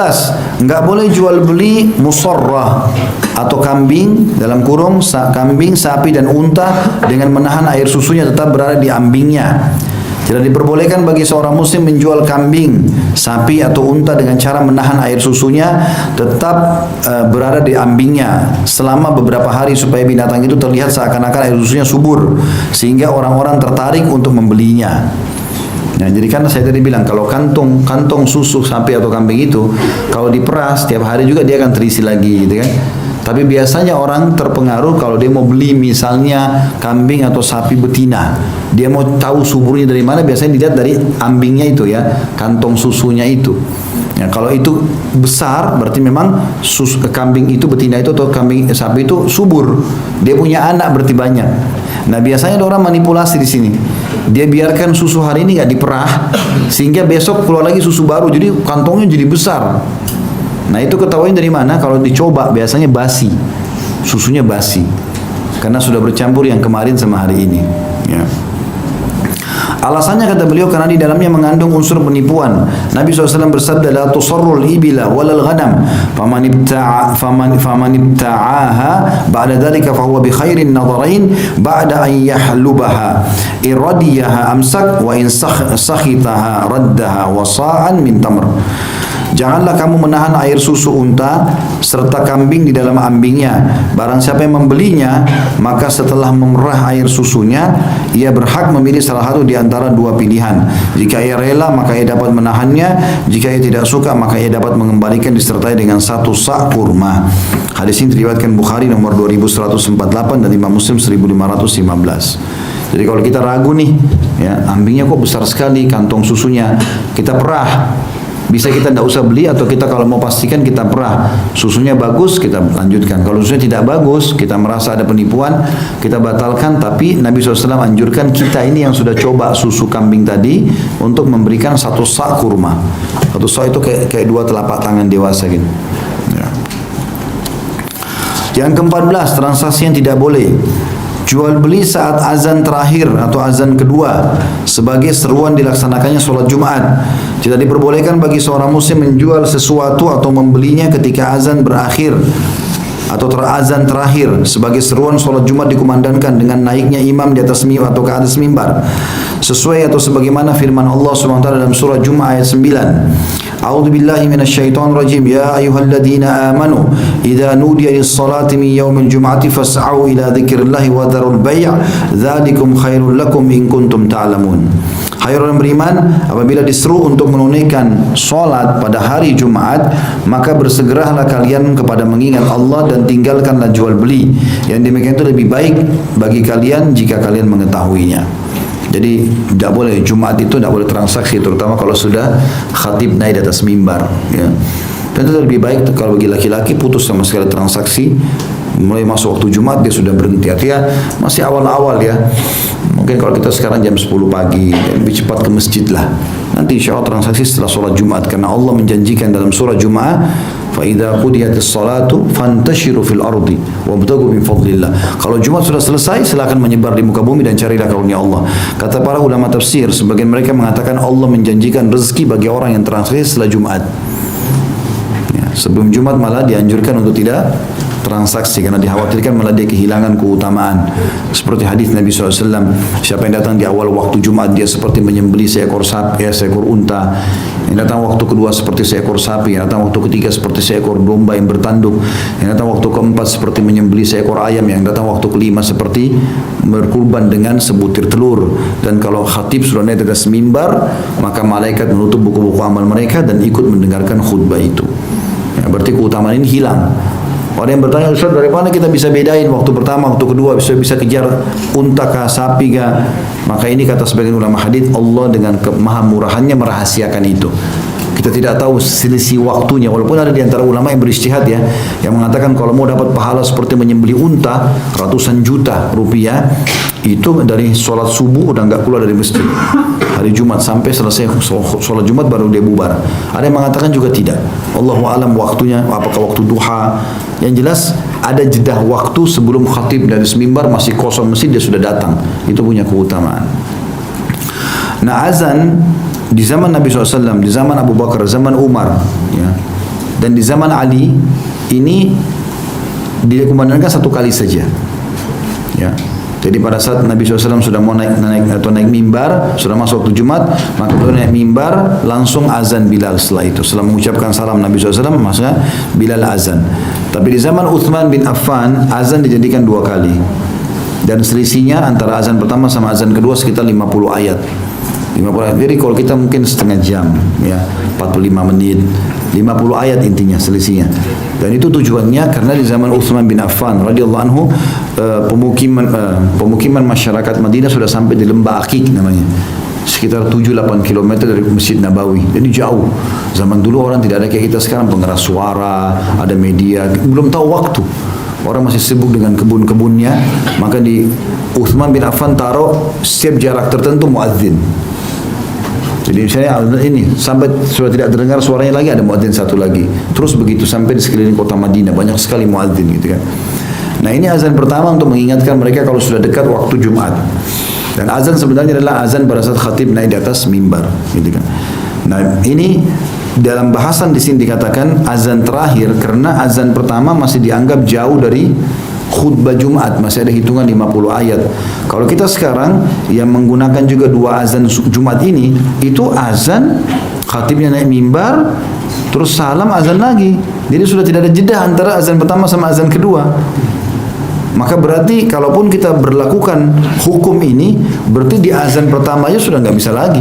nggak boleh jual beli musarrah atau kambing dalam kurung kambing, sapi dan unta dengan menahan air susunya tetap berada di ambingnya. Tidak diperbolehkan bagi seorang muslim menjual kambing, sapi atau unta dengan cara menahan air susunya tetap berada di ambingnya selama beberapa hari supaya binatang itu terlihat seakan-akan air susunya subur sehingga orang-orang tertarik untuk membelinya. Nah, jadi kan saya tadi bilang kalau kantong susu sapi atau kambing itu kalau diperas setiap hari juga dia akan terisi lagi, gitu kan? Tapi biasanya orang terpengaruh kalau dia mau beli misalnya kambing atau sapi betina. Dia mau tahu suburnya dari mana, biasanya dilihat dari ambingnya itu ya, kantong susunya itu. Ya, kalau itu besar berarti memang kambing itu betina itu atau kambing sapi itu subur. Dia punya anak berarti banyak. Nah, biasanya ada orang manipulasi di sini. Dia biarkan susu hari ini nggak diperah sehingga besok keluar lagi susu baru, jadi kantongnya jadi besar. Nah itu ketahuan dari mana? Kalau dicoba biasanya basi, susunya basi, karena sudah bercampur yang kemarin sama hari ini. Ya. Alasannya kata beliau karena di dalamnya mengandung unsur penipuan. Nabi SAW bersabda, la tusarrul ibila walal ghanam faman ibta'aha ba'da dhalika fahuwa bi khairin nadharain ba'da an yahlubaha iradiyaha amsak wa in sakhitaha raddaha wa sa'an min tamr. Janganlah kamu menahan air susu unta serta kambing di dalam ambingnya. Barang siapa yang membelinya, maka setelah memerah air susunya, ia berhak memilih salah satu di antara dua pilihan. Jika ia rela, maka ia dapat menahannya. Jika ia tidak suka, maka ia dapat mengembalikan disertai dengan satu sak kurma. Hadis ini diriwayatkan Bukhari nomor 2148 dan Imam Muslim 1515. Jadi kalau kita ragu nih, ya, ambingnya kok besar sekali, kantong susunya, kita perah. Bisa kita tidak usah beli, atau kita kalau mau pastikan kita perah, susunya bagus kita lanjutkan. Kalau susunya tidak bagus, kita merasa ada penipuan, kita batalkan. Tapi Nabi SAW anjurkan kita ini yang sudah coba susu kambing tadi untuk memberikan satu sak kurma. Satu sak itu kayak dua telapak tangan dewasa gitu. Ya. Yang ke-14, transaksi yang tidak boleh. Jual beli saat azan terakhir atau azan kedua sebagai seruan dilaksanakannya sholat Jumat. Tidak diperbolehkan bagi seorang muslim menjual sesuatu atau membelinya ketika azan berakhir atau terazan terakhir sebagai seruan sholat Jumat dikumandangkan dengan naiknya imam di atas mimbar atau ke atas mimbar, sesuai atau sebagaimana firman Allah SWT dalam surah Jumat ayat 9. A'udzu billahi minasyaitonir rajim. Ya ayyuhalladzina amanu idza nudiya lis-salati min yaumil jum'ati fas'au ila dzikrillahi wa dzarul bai'. Dzalikum khairul lakum in kuntum ta'lamun. Hai orang beriman, apabila diseru untuk menunaikan salat pada hari Jumat, maka bersegeralah kalian kepada mengingat Allah dan tinggalkanlah jual beli. Yang demikian itu lebih baik bagi kalian jika kalian mengetahuinya. Jadi tidak boleh, Jumat itu tidak boleh transaksi, terutama kalau sudah khatib naik di atas mimbar, ya. Dan itu lebih baik kalau bagi laki-laki putus sama sekali transaksi. Mulai masuk waktu Jumat dia sudah berhenti. Artinya masih awal-awal ya. Mungkin kalau kita sekarang jam 10 pagi, lebih cepat ke masjid lah. Nanti insya Allah transaksi setelah sholat Jumat, karena Allah menjanjikan dalam surah Jumat, فَإِذَا قُدِيَتِ الصَّلَاةُ فَانْتَشِرُوا فِي الْأَرْضِ وَابْتَغُوا مِنْ فَضْلِ اللَّهِ. Kalau Jumat sudah selesai, silakan menyebar di muka bumi dan carilah karunia Allah. Kata para ulama tafsir, sebagian mereka mengatakan Allah menjanjikan rezeki bagi orang yang transaksi setelah Jumat. Ya, sebelum Jumat malah dianjurkan untuk tidak transaksi karena dikhawatirkan malah dia kehilangan keutamaan. Seperti hadis Nabi SAW, siapa yang datang di awal waktu Jumat dia seperti menyembelih seekor sapi, seekor unta. Yang datang waktu kedua seperti seekor sapi, yang datang waktu ketiga seperti seekor domba yang bertanduk, yang datang waktu keempat seperti menyembelih seekor ayam, yang datang waktu kelima seperti berkurban dengan sebutir telur. Dan kalau khatib sudah naik di atas mimbar, maka malaikat menutup buku-buku amal mereka dan ikut mendengarkan khutbah itu. Ya, berarti keutamaan ini hilang. Orang yang bertanya, Ustaz, dari mana kita bisa bedain waktu pertama, waktu kedua, bisa kejar unta kah, sapi kah? Maka ini kata sebagian ulama hadis, Allah dengan kemahamurahannya merahasiakan itu. Kita tidak tahu selisih waktunya, walaupun ada di antara ulama yang berijtihad ya, yang mengatakan kalau mau dapat pahala seperti menyembelih unta ratusan juta rupiah, itu dari sholat subuh udah nggak keluar dari masjid hari Jumat sampai selesai sholat Jumat baru dia bubar. Ada yang mengatakan juga tidak. Allahu alam waktunya, apakah waktu duha. Yang jelas ada jeda waktu sebelum khatib dari mimbar masih kosong masjid dia sudah datang. Itu punya keutamaan. Nah, azan di zaman Nabi SAW, di zaman Abu Bakar, zaman Umar, ya, dan di zaman Ali ini dikumandangkan satu kali saja. Ya. Jadi pada saat Nabi SAW sudah mau naik mimbar, sudah masuk waktu Jumat, maka beliau naik mimbar, langsung azan Bilal setelah itu. Setelah mengucapkan salam Nabi SAW, maksudnya Bilal azan. Tapi di zaman Uthman bin Affan, azan dijadikan 2 kali. Dan selisihnya antara azan pertama sama azan kedua sekitar 50 ayat. 50 ayat. Jadi kalau kita mungkin setengah jam, ya, 45 menit, 50 ayat intinya selisihnya. Dan itu tujuannya karena di zaman Utsman bin Affan radhiyallahu anhu pemukiman masyarakat Madinah sudah sampai di lembah Aqiq namanya. Sekitar 7-8 km dari Masjid Nabawi. Jadi jauh. Zaman dulu orang tidak ada kayak kita sekarang, pengeras suara, ada media, belum tahu waktu. Orang masih sibuk dengan kebun-kebunnya, maka di Utsman bin Affan taruh setiap jarak tertentu muadzin. Jadi misalnya ini sampai sudah tidak terdengar suaranya lagi, ada muadzin satu lagi. Terus begitu sampai di sekeliling kota Madinah banyak sekali muadzin gitu kan. Nah, ini azan pertama untuk mengingatkan mereka kalau sudah dekat waktu Jumat. Dan azan sebenarnya adalah azan pada saat khatib naik di atas mimbar, gitu kan. Nah, ini dalam bahasan di sini dikatakan azan terakhir karena azan pertama masih dianggap jauh dari khutbah Jumat, masih ada hitungan 50 ayat. Kalau kita sekarang yang menggunakan juga dua azan Jumat ini, itu azan khatibnya naik mimbar, terus salam azan lagi. Jadi sudah tidak ada jeda antara azan pertama sama azan kedua. Maka berarti kalaupun kita berlakukan hukum ini, berarti di azan pertamanya sudah nggak bisa lagi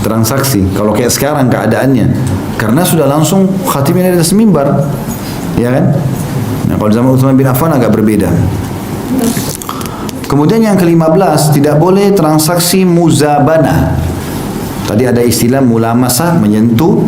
transaksi. Kalau kayak sekarang keadaannya, karena sudah langsung khatibnya di atas mimbar, ya kan? Nah, kalau zaman Utsman bin Affan agak berbeda. Kemudian yang ke-15, tidak boleh transaksi muzabanah. Tadi ada istilah mulamasah, menyentuh,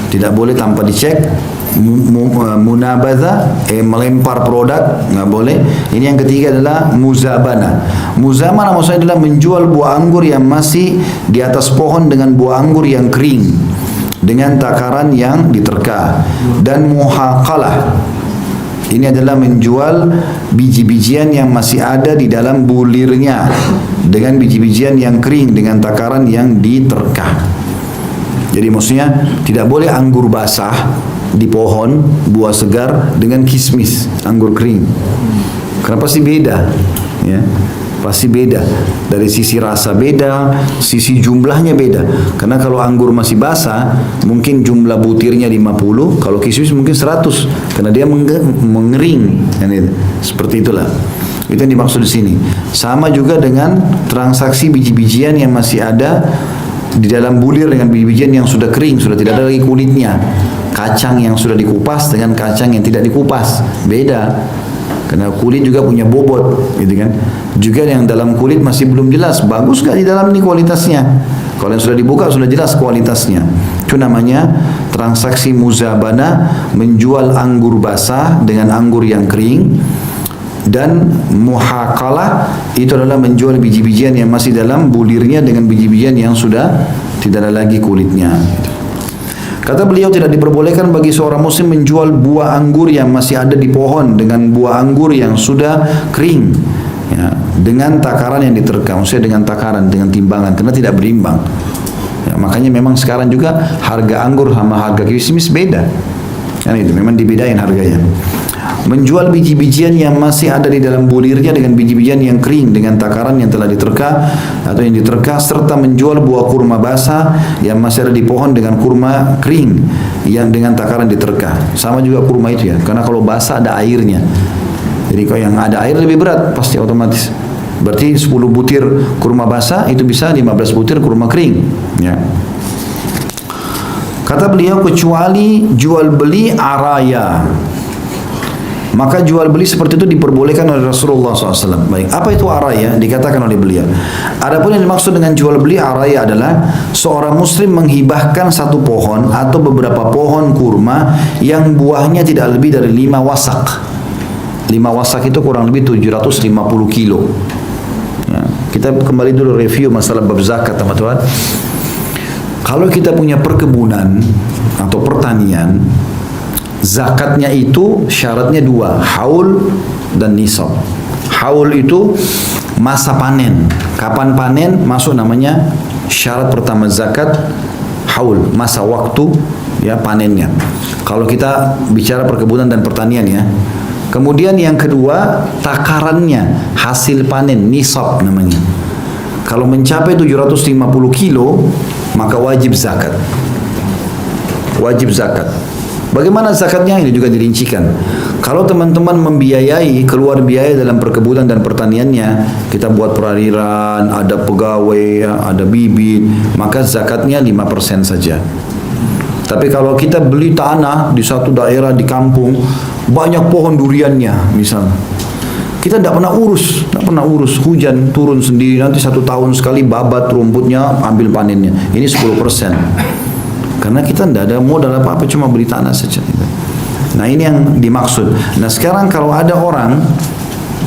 tidak boleh tanpa dicek. Munabadha, melempar produk, nggak boleh. Ini yang ketiga adalah muzabana. Muzabana maksudnya adalah menjual buah anggur yang masih di atas pohon dengan buah anggur yang kering dengan takaran yang diterka. Dan muhaqalah, ini adalah menjual biji-bijian yang masih ada di dalam bulirnya dengan biji-bijian yang kering dengan takaran yang diterka. Jadi maksudnya tidak boleh anggur basah di pohon, buah segar dengan kismis, anggur kering. Karena pasti beda, ya. Pasti beda. Dari sisi rasa beda, sisi jumlahnya beda. Karena kalau anggur masih basah, mungkin jumlah butirnya 50, kalau kismis mungkin 100, karena dia mengering. Seperti itulah. Itu yang dimaksud di sini. Sama juga dengan transaksi biji-bijian yang masih ada di dalam bulir dengan biji-bijian yang sudah kering, sudah tidak ada lagi kulitnya. Kacang yang sudah dikupas dengan kacang yang tidak dikupas, beda. Karena kulit juga punya bobot, gitu kan. Juga yang dalam kulit masih belum jelas, bagus gak di dalam ini kualitasnya. Kalau yang sudah dibuka sudah jelas kualitasnya. Itu namanya transaksi muzabana, menjual anggur basah dengan anggur yang kering. Dan muhaqalah itu adalah menjual biji-bijian yang masih dalam bulirnya dengan biji-bijian yang sudah tidak ada lagi kulitnya. Kata beliau, tidak diperbolehkan bagi seorang muslim menjual buah anggur yang masih ada di pohon dengan buah anggur yang sudah kering, ya, dengan takaran yang diterka, maksudnya dengan takaran, dengan timbangan, karena tidak berimbang. Ya, makanya memang sekarang juga harga anggur sama harga kismis beda. Kan itu memang dibedain harganya. Menjual biji-bijian yang masih ada di dalam bulirnya dengan biji-bijian yang kering dengan takaran yang telah diterka atau yang diterka, serta menjual buah kurma basah yang masih ada di pohon dengan kurma kering yang dengan takaran diterka. Sama juga kurma itu, ya, karena kalau basah ada airnya. Jadi kalau yang ada air lebih berat pasti otomatis. Berarti 10 butir kurma basah itu bisa 15 butir kurma kering, ya. Kata beliau, kecuali jual beli araya, maka jual beli seperti itu diperbolehkan oleh Rasulullah SAW. Baik, apa itu araya? Dikatakan oleh beliau. Adapun yang dimaksud dengan jual beli araya adalah seorang muslim menghibahkan satu pohon atau beberapa pohon kurma yang buahnya tidak lebih dari 5 wasak. 5 wasak itu kurang lebih 750 kilo. Ya, kita kembali dulu review masalah bab zakat, teman-teman. Kalau kita punya perkebunan atau pertanian, zakatnya itu syaratnya 2, haul dan nisab. Haul itu masa panen, kapan panen masuk namanya syarat pertama zakat, haul, masa waktu, ya, panennya. Kalau kita bicara perkebunan dan pertanian, ya. Kemudian yang kedua, takarannya, hasil panen, nisab namanya. Kalau mencapai 750 kilo, maka wajib zakat. Wajib zakat. Bagaimana zakatnya? Ini juga dirincikan. Kalau teman-teman membiayai, keluar biaya dalam perkebunan dan pertaniannya, kita buat peraliran, ada pegawai, ada bibit, maka zakatnya 5% saja. Tapi kalau kita beli tanah di satu daerah di kampung, banyak pohon duriannya misalnya, kita tidak pernah urus, hujan turun sendiri, nanti 1 tahun sekali babat rumputnya, ambil panennya, ini 10%. Karena kita tidak ada modal apa-apa, cuma beli tanah saja. Nah, ini yang dimaksud. Nah, sekarang kalau ada orang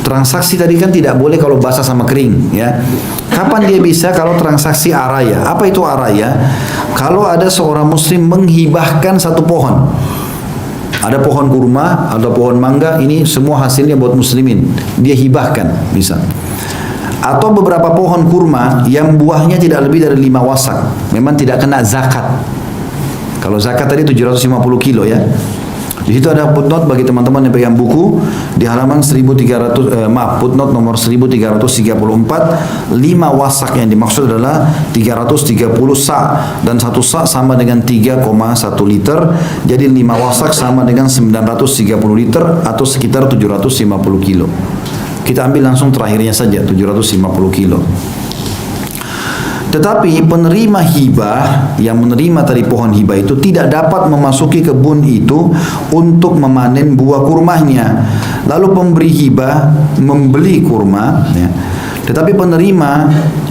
transaksi tadi kan tidak boleh kalau basah sama kering, ya. Kapan dia bisa? Kalau transaksi araya. Apa itu araya? Kalau ada seorang muslim menghibahkan satu pohon. Ada pohon kurma, ada pohon mangga, ini semua hasilnya buat muslimin. Dia hibahkan, bisa. atau beberapa pohon kurma yang buahnya tidak lebih dari 5 wasak, memang tidak kena zakat. Kalau zakat tadi 750 kilo ya. Di situ ada footnote bagi teman-teman yang pegang buku di halaman 1300 footnote nomor 1334, 5 wasak yang dimaksud adalah 330 sa' dan 1 sa' sama dengan 3,1 liter. Jadi 5 wasak sama dengan 930 liter atau sekitar 750 kilo. Kita ambil langsung terakhirnya saja 750 kilo. Tetapi penerima hibah yang menerima dari pohon hibah itu tidak dapat memasuki kebun itu untuk memanen buah kurmanya. Lalu pemberi hibah membeli kurma, ya. Tetapi penerima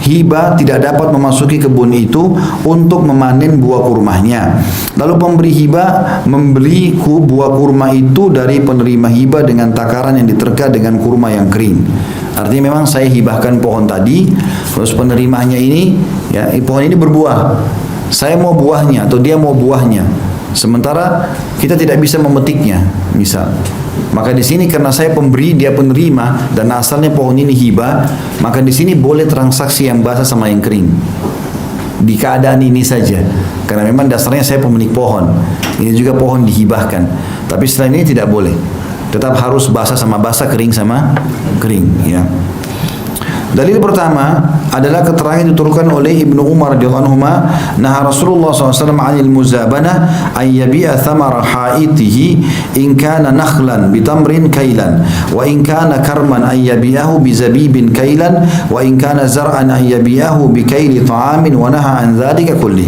hibah tidak dapat memasuki kebun itu untuk memanen buah kurmanya. Lalu pemberi hibah membeli buah kurma itu dari penerima hibah dengan takaran yang diterka dengan kurma yang kering. Artinya memang saya hibahkan pohon tadi, terus penerimanya ini, ya, pohon ini berbuah. Saya mau buahnya atau dia mau buahnya. Sementara kita tidak bisa memetiknya, misal. Maka di sini karena saya pemberi, dia penerima, dan asalnya pohon ini hibah, maka di sini boleh transaksi yang basah sama yang kering. Di keadaan ini saja, karena memang dasarnya saya pemilik pohon. Ini juga pohon dihibahkan. Tapi setelah ini tidak boleh. Tetap harus basah sama basah, kering sama kering, ya. Dalil pertama adalah keterangan diturunkan oleh Ibnu Umar radhiyallahu anhu, nah Rasulullah SAW 'anil muzabana ay yabi'a thamara haitihi in kana nakhlan bitamrin kailan wa in kana karman ay yabi'ahu bizabibin kailan wa in kana zar'an ay yabi'ahu bikaili ta'amin wa naha an dzalika kulli.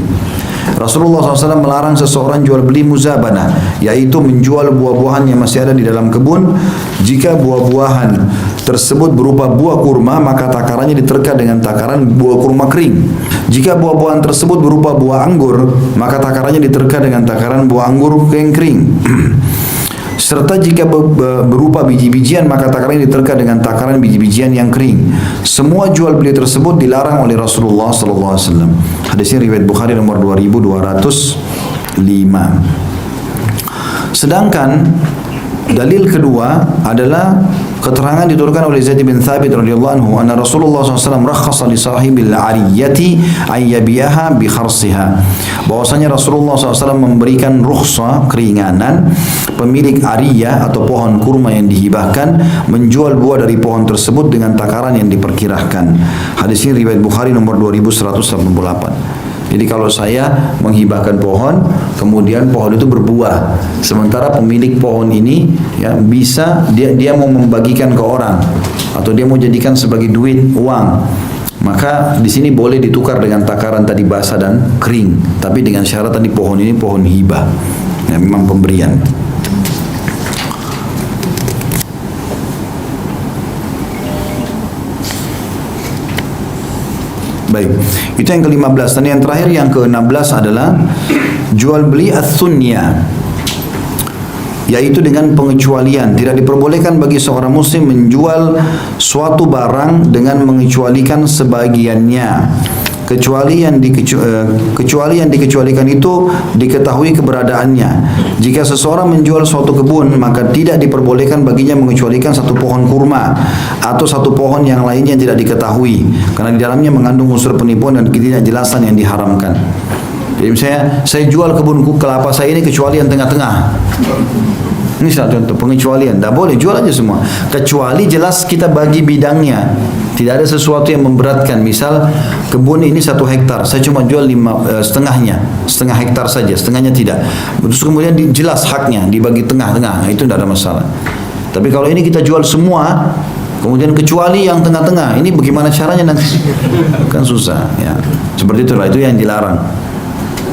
Rasulullah SAW melarang seseorang jual beli muzabana, yaitu menjual buah-buahan yang masih ada di dalam kebun. Jika buah-buahan tersebut berupa buah kurma, maka takarannya diterka dengan takaran buah kurma kering. Jika buah-buahan tersebut berupa buah anggur, maka takarannya diterka dengan takaran buah anggur yang kering. Serta jika berupa biji-bijian, maka takarannya diterka dengan takaran biji-bijian yang kering. Semua jual beli tersebut dilarang oleh Rasulullah SAW. Hadisnya riwayat Bukhari nomor 2205. Sedangkan dalil kedua adalah keterangan diturunkan oleh Zaid bin Thabit radhiyallahu anhu, anna Rasulullah SAW rakhasa li sahibil ariyati ay yabi'aha bi kharsiha. Bahwasanya Rasulullah SAW memberikan rukhsah, keringanan, pemilik ariyah atau pohon kurma yang dihibahkan menjual buah dari pohon tersebut dengan takaran yang diperkirakan. Hadis ini riwayat Bukhari nomor 2188. Jadi kalau saya menghibahkan pohon, kemudian pohon itu berbuah, sementara pemilik pohon ini, ya, bisa dia mau membagikan ke orang atau dia mau jadikan sebagai duit, uang, maka di sini boleh ditukar dengan takaran tadi basah dan kering, tapi dengan syarat tadi pohon ini pohon hibah, ya, memang pemberian. Baik, itu yang ke-15. Dan yang terakhir, yang ke-16 adalah jual beli as-sunya, yaitu dengan pengecualian. Tidak diperbolehkan bagi seorang muslim menjual suatu barang dengan mengecualikan sebagiannya, kecuali yang dikecualikan itu diketahui keberadaannya. Jika seseorang menjual suatu kebun, maka tidak diperbolehkan baginya mengecualikan satu pohon kurma atau satu pohon yang lainnya yang tidak diketahui, karena di dalamnya mengandung unsur penipuan dan ketidakjelasan yang diharamkan. Jadi misalnya saya jual kebun kelapa saya ini kecuali yang tengah-tengah. Ini salah contoh pengecualian. Tidak boleh jual aja semua, kecuali jelas kita bagi bidangnya. Tidak ada sesuatu yang memberatkan. Misal kebun ini 1 hektar, saya cuma jual setengahnya, setengah hektar saja, setengahnya tidak. Terus kemudian jelas haknya dibagi tengah-tengah, itu tidak ada masalah. Tapi kalau ini kita jual semua, kemudian kecuali yang tengah-tengah, ini bagaimana caranya nanti? Kan susah, ya. Seperti itulah, itu yang dilarang.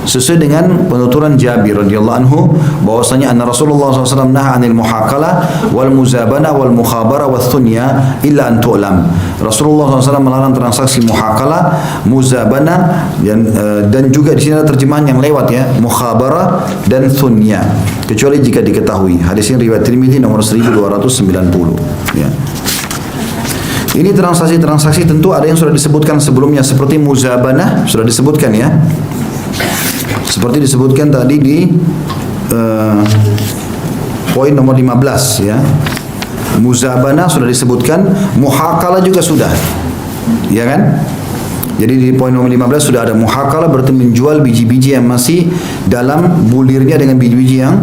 Sesuai dengan penuturan Jabir radhiyallahu anhu bahwasanya anna Rasulullah SAW naha 'anil muhaqalah wal muzabana wal mukhabara wath thunya illa an tu'lam. Rasulullah SAW melarang transaksi muhaqalah, muzabana, dan juga di sini ada terjemahan yang lewat, ya, mukhabara dan thunya, kecuali jika diketahui. Hadis ini riwayat Tirmidzi nomor 1290, ya. Ini transaksi-transaksi tentu ada yang sudah disebutkan sebelumnya, seperti muzabana sudah disebutkan, ya. Seperti disebutkan tadi di poin nomor 15, ya. Muzabana sudah disebutkan, muhaqalah juga sudah. Ya kan? Jadi di poin nomor 15 sudah ada muhakalah, berarti menjual biji-biji yang masih dalam bulirnya dengan biji-biji yang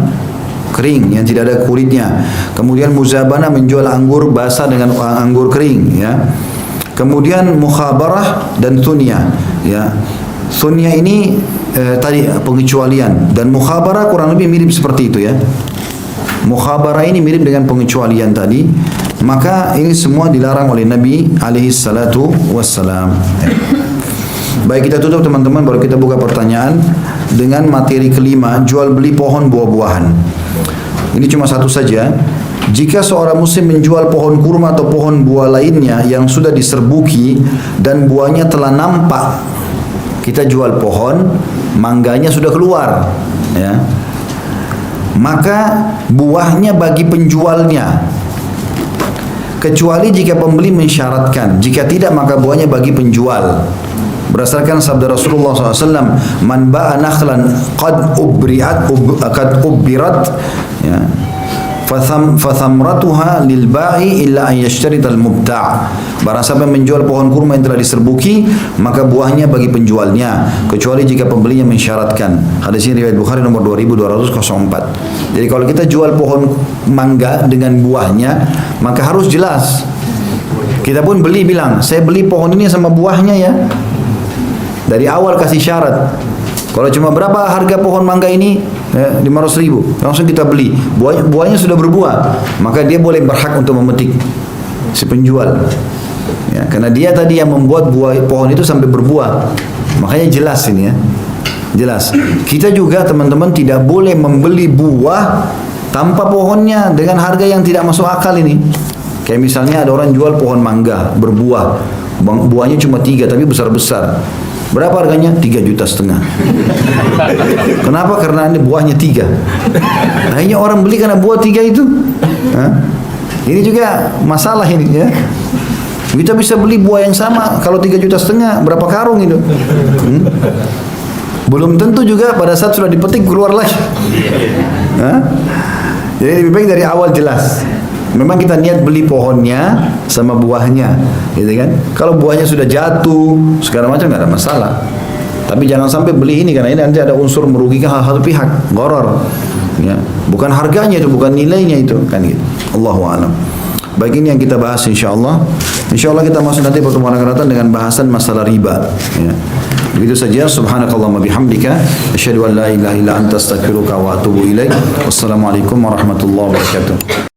kering, yang tidak ada kulitnya. Kemudian muzabana, menjual anggur basah dengan anggur kering, ya. Kemudian mukhabarah dan thunya, ya. Thunya ini tadi pengecualian, dan mukhabarah kurang lebih mirip seperti itu, ya. Mukhabarah ini mirip dengan pengecualian tadi. Maka ini semua dilarang oleh Nabi alaihi salatu wassalam. Baik, kita tutup teman-teman, baru kita buka pertanyaan dengan materi kelima, jual beli pohon buah-buahan. Ini cuma satu saja. Jika seorang muslim menjual pohon kurma atau pohon buah lainnya yang sudah diserbuki dan buahnya telah nampak, kita jual pohon, mangganya sudah keluar, ya, maka buahnya bagi penjualnya, kecuali jika pembeli mensyaratkan. Jika tidak, maka buahnya bagi penjual. Berdasarkan sabda Rasulullah SAW, man ba'a nakhlan qad ubbirat, ya, fathamratuha lil ba'i illa an yashtarita al mubta'. Barang siapa menjual pohon kurma yang telah diserbuki, maka buahnya bagi penjualnya, kecuali jika pembelinya mensyaratkan. Hadis ini riwayat Bukhari nomor 2204. Jadi kalau kita jual pohon mangga dengan buahnya, maka harus jelas. Kita pun beli, bilang, saya beli pohon ini sama buahnya, ya. Dari awal kasih syarat. Kalau cuma berapa harga pohon mangga ini, 500.000, langsung kita beli. Buahnya sudah berbuah, maka dia boleh berhak untuk memetik, si penjual. Ya, karena dia tadi yang membuat buah pohon itu sampai berbuah. Makanya jelas ini, ya. Jelas. Kita juga teman-teman tidak boleh membeli buah tanpa pohonnya dengan harga yang tidak masuk akal ini. Kayak misalnya ada orang jual pohon mangga berbuah, buahnya cuma 3 tapi besar-besar. Berapa harganya? 3,5 juta. Kenapa? Karena ini buahnya 3. Akhirnya orang beli karena buah 3 itu. Ini juga masalah ini, ya. Kita bisa beli buah yang sama, kalau 3,5 juta, berapa karung itu? Belum tentu juga pada saat sudah dipetik keluar lagi. Jadi lebih baik dari awal jelas. Memang kita niat beli pohonnya sama buahnya, gitu kan? Kalau buahnya sudah jatuh, segala macam, nggak ada masalah. Tapi jangan sampai beli ini, karena ini nanti ada unsur merugikan satu pihak, gharar. Ya, bukan harganya itu, bukan nilainya itu, kan gitu. Allahu a'lam. Baik, ini yang kita bahas insyaallah. Insyaallah kita masuk nanti pertemuan akan datang dengan bahasan masalah riba. Ya. Begitu saja. Subhanakallahumma bihamdika, asyhadu an la ilaha illa anta astaghfiruka wa atubu ilaik. Wassalamualaikum warahmatullahi wabarakatuh.